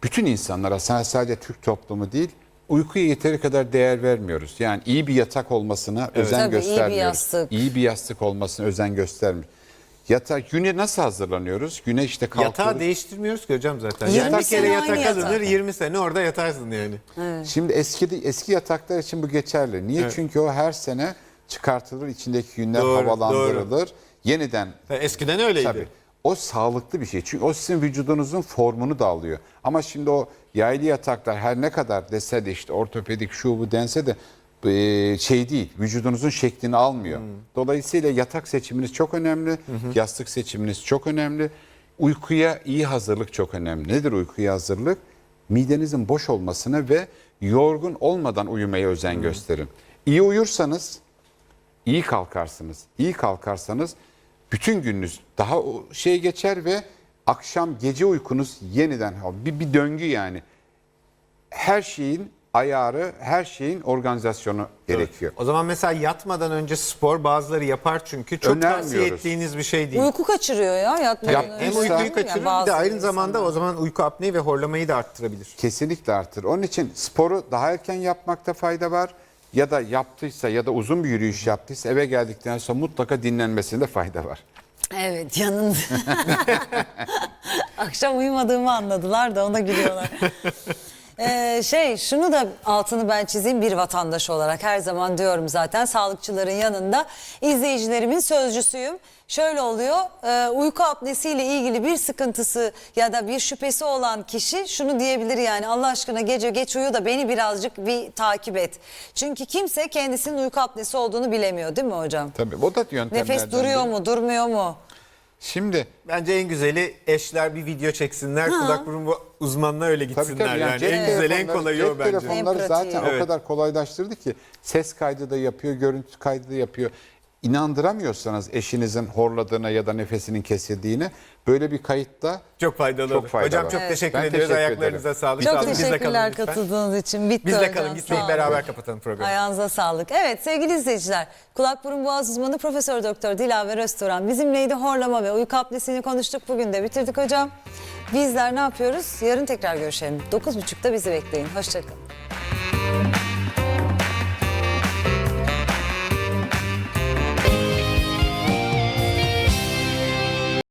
Bütün insanlara sadece Türk toplumu değil uykuya yeteri kadar değer vermiyoruz. Yani iyi bir yatak olmasına özen Tabii, iyi bir göstermiyoruz. yastık. İyi bir yastık olmasına özen göstermiyoruz. Yatak güne nasıl hazırlanıyoruz? Güne işte kalkıyoruz. Yatağı değiştirmiyoruz ki hocam zaten. 20 Yani bir kere sene aynı yatak alınır yatak. 20 sene orada yatarsın yani. Şimdi eski yataklar için bu geçerli. Niye? Evet. Çünkü o her sene çıkartılır, içindeki yünler Doğru, havalandırılır. Yeniden Eskiden öyleydi. tabii. O sağlıklı bir şey. Çünkü o sizin vücudunuzun formunu da alıyor. Ama şimdi o yaylı yataklar her ne kadar dese de işte ortopedik şu bu dense de şey değil. Vücudunuzun şeklini almıyor. Dolayısıyla yatak seçiminiz çok önemli. Yastık seçiminiz çok önemli. Uykuya iyi hazırlık çok önemli. Nedir uykuya hazırlık? Midenizin boş olmasına ve yorgun olmadan uyumaya özen gösterin. İyi uyursanız iyi kalkarsınız. İyi kalkarsanız bütün gününüz daha şey geçer ve akşam gece uykunuz yeniden bir döngü yani. Her şeyin ayarı, her şeyin organizasyonu gerekiyor. O zaman mesela yatmadan önce spor bazıları yapar çünkü çok tavsiye Önermiyoruz. ettiğiniz bir şey değil. Uyku kaçırıyor ya yatmadan Yap- önce. Hem Mesela- uykuyu kaçırır bir de bazı aynı zamanda insanlar. o zaman uyku apneyi ve horlamayı da arttırabilir. Kesinlikle artır. Onun için sporu daha erken yapmakta fayda var. Ya da yaptıysa ya da uzun bir yürüyüş yaptıysa eve geldikten sonra mutlaka dinlenmesinde fayda var. Evet yanında. Akşam uyumadığımı anladılar da ona gülüyorlar. Şunu da altını ben çizeyim bir vatandaş olarak her zaman diyorum zaten sağlıkçıların yanında izleyicilerimin sözcüsüyüm. Şöyle oluyor uyku apnesiyle ilgili bir sıkıntısı ya da bir şüphesi olan kişi şunu diyebilir yani Allah aşkına gece geç uyu da beni birazcık bir takip et. Çünkü kimse kendisinin uyku apnesi olduğunu bilemiyor değil mi hocam? Tabii o da yöntemlerden Nefes duruyor biri. mu durmuyor mu? Şimdi Bence en güzeli eşler bir video çeksinler. Kulak burun uzmanına öyle tabii gitsinler tabii yani. cep En güzel en telefonları- kolayı o cep bence. telefonları En zaten pratiği. o kadar kolaylaştırdı ki ses kaydı da yapıyor, görüntü kaydı da yapıyor. İnandıramıyorsanız eşinizin horladığına ya da nefesinin kesildiğine böyle bir kayıtta Çok faydalı Çok olur. faydalı. Hocam çok Evet. teşekkür Ben ediyoruz. teşekkür Ayaklarınıza ederim. sağlık. Çok Sağ olun. Bizle kalın teşekkürler lütfen. katıldığınız için. Bitti Bizle hocam, kalın. sağ Gitmeyin olun. beraber kapatalım programı. Ayağınıza sağlık. Evet sevgili izleyiciler, kulak burun boğaz uzmanı Profesör Doktor Dilaver Özturan bizimleydi. Horlama ve uyku apnesini konuştuk. Bugün de bitirdik hocam. Bizler ne yapıyoruz? Yarın tekrar görüşelim. 9.30'da bizi bekleyin. Hoşçakalın.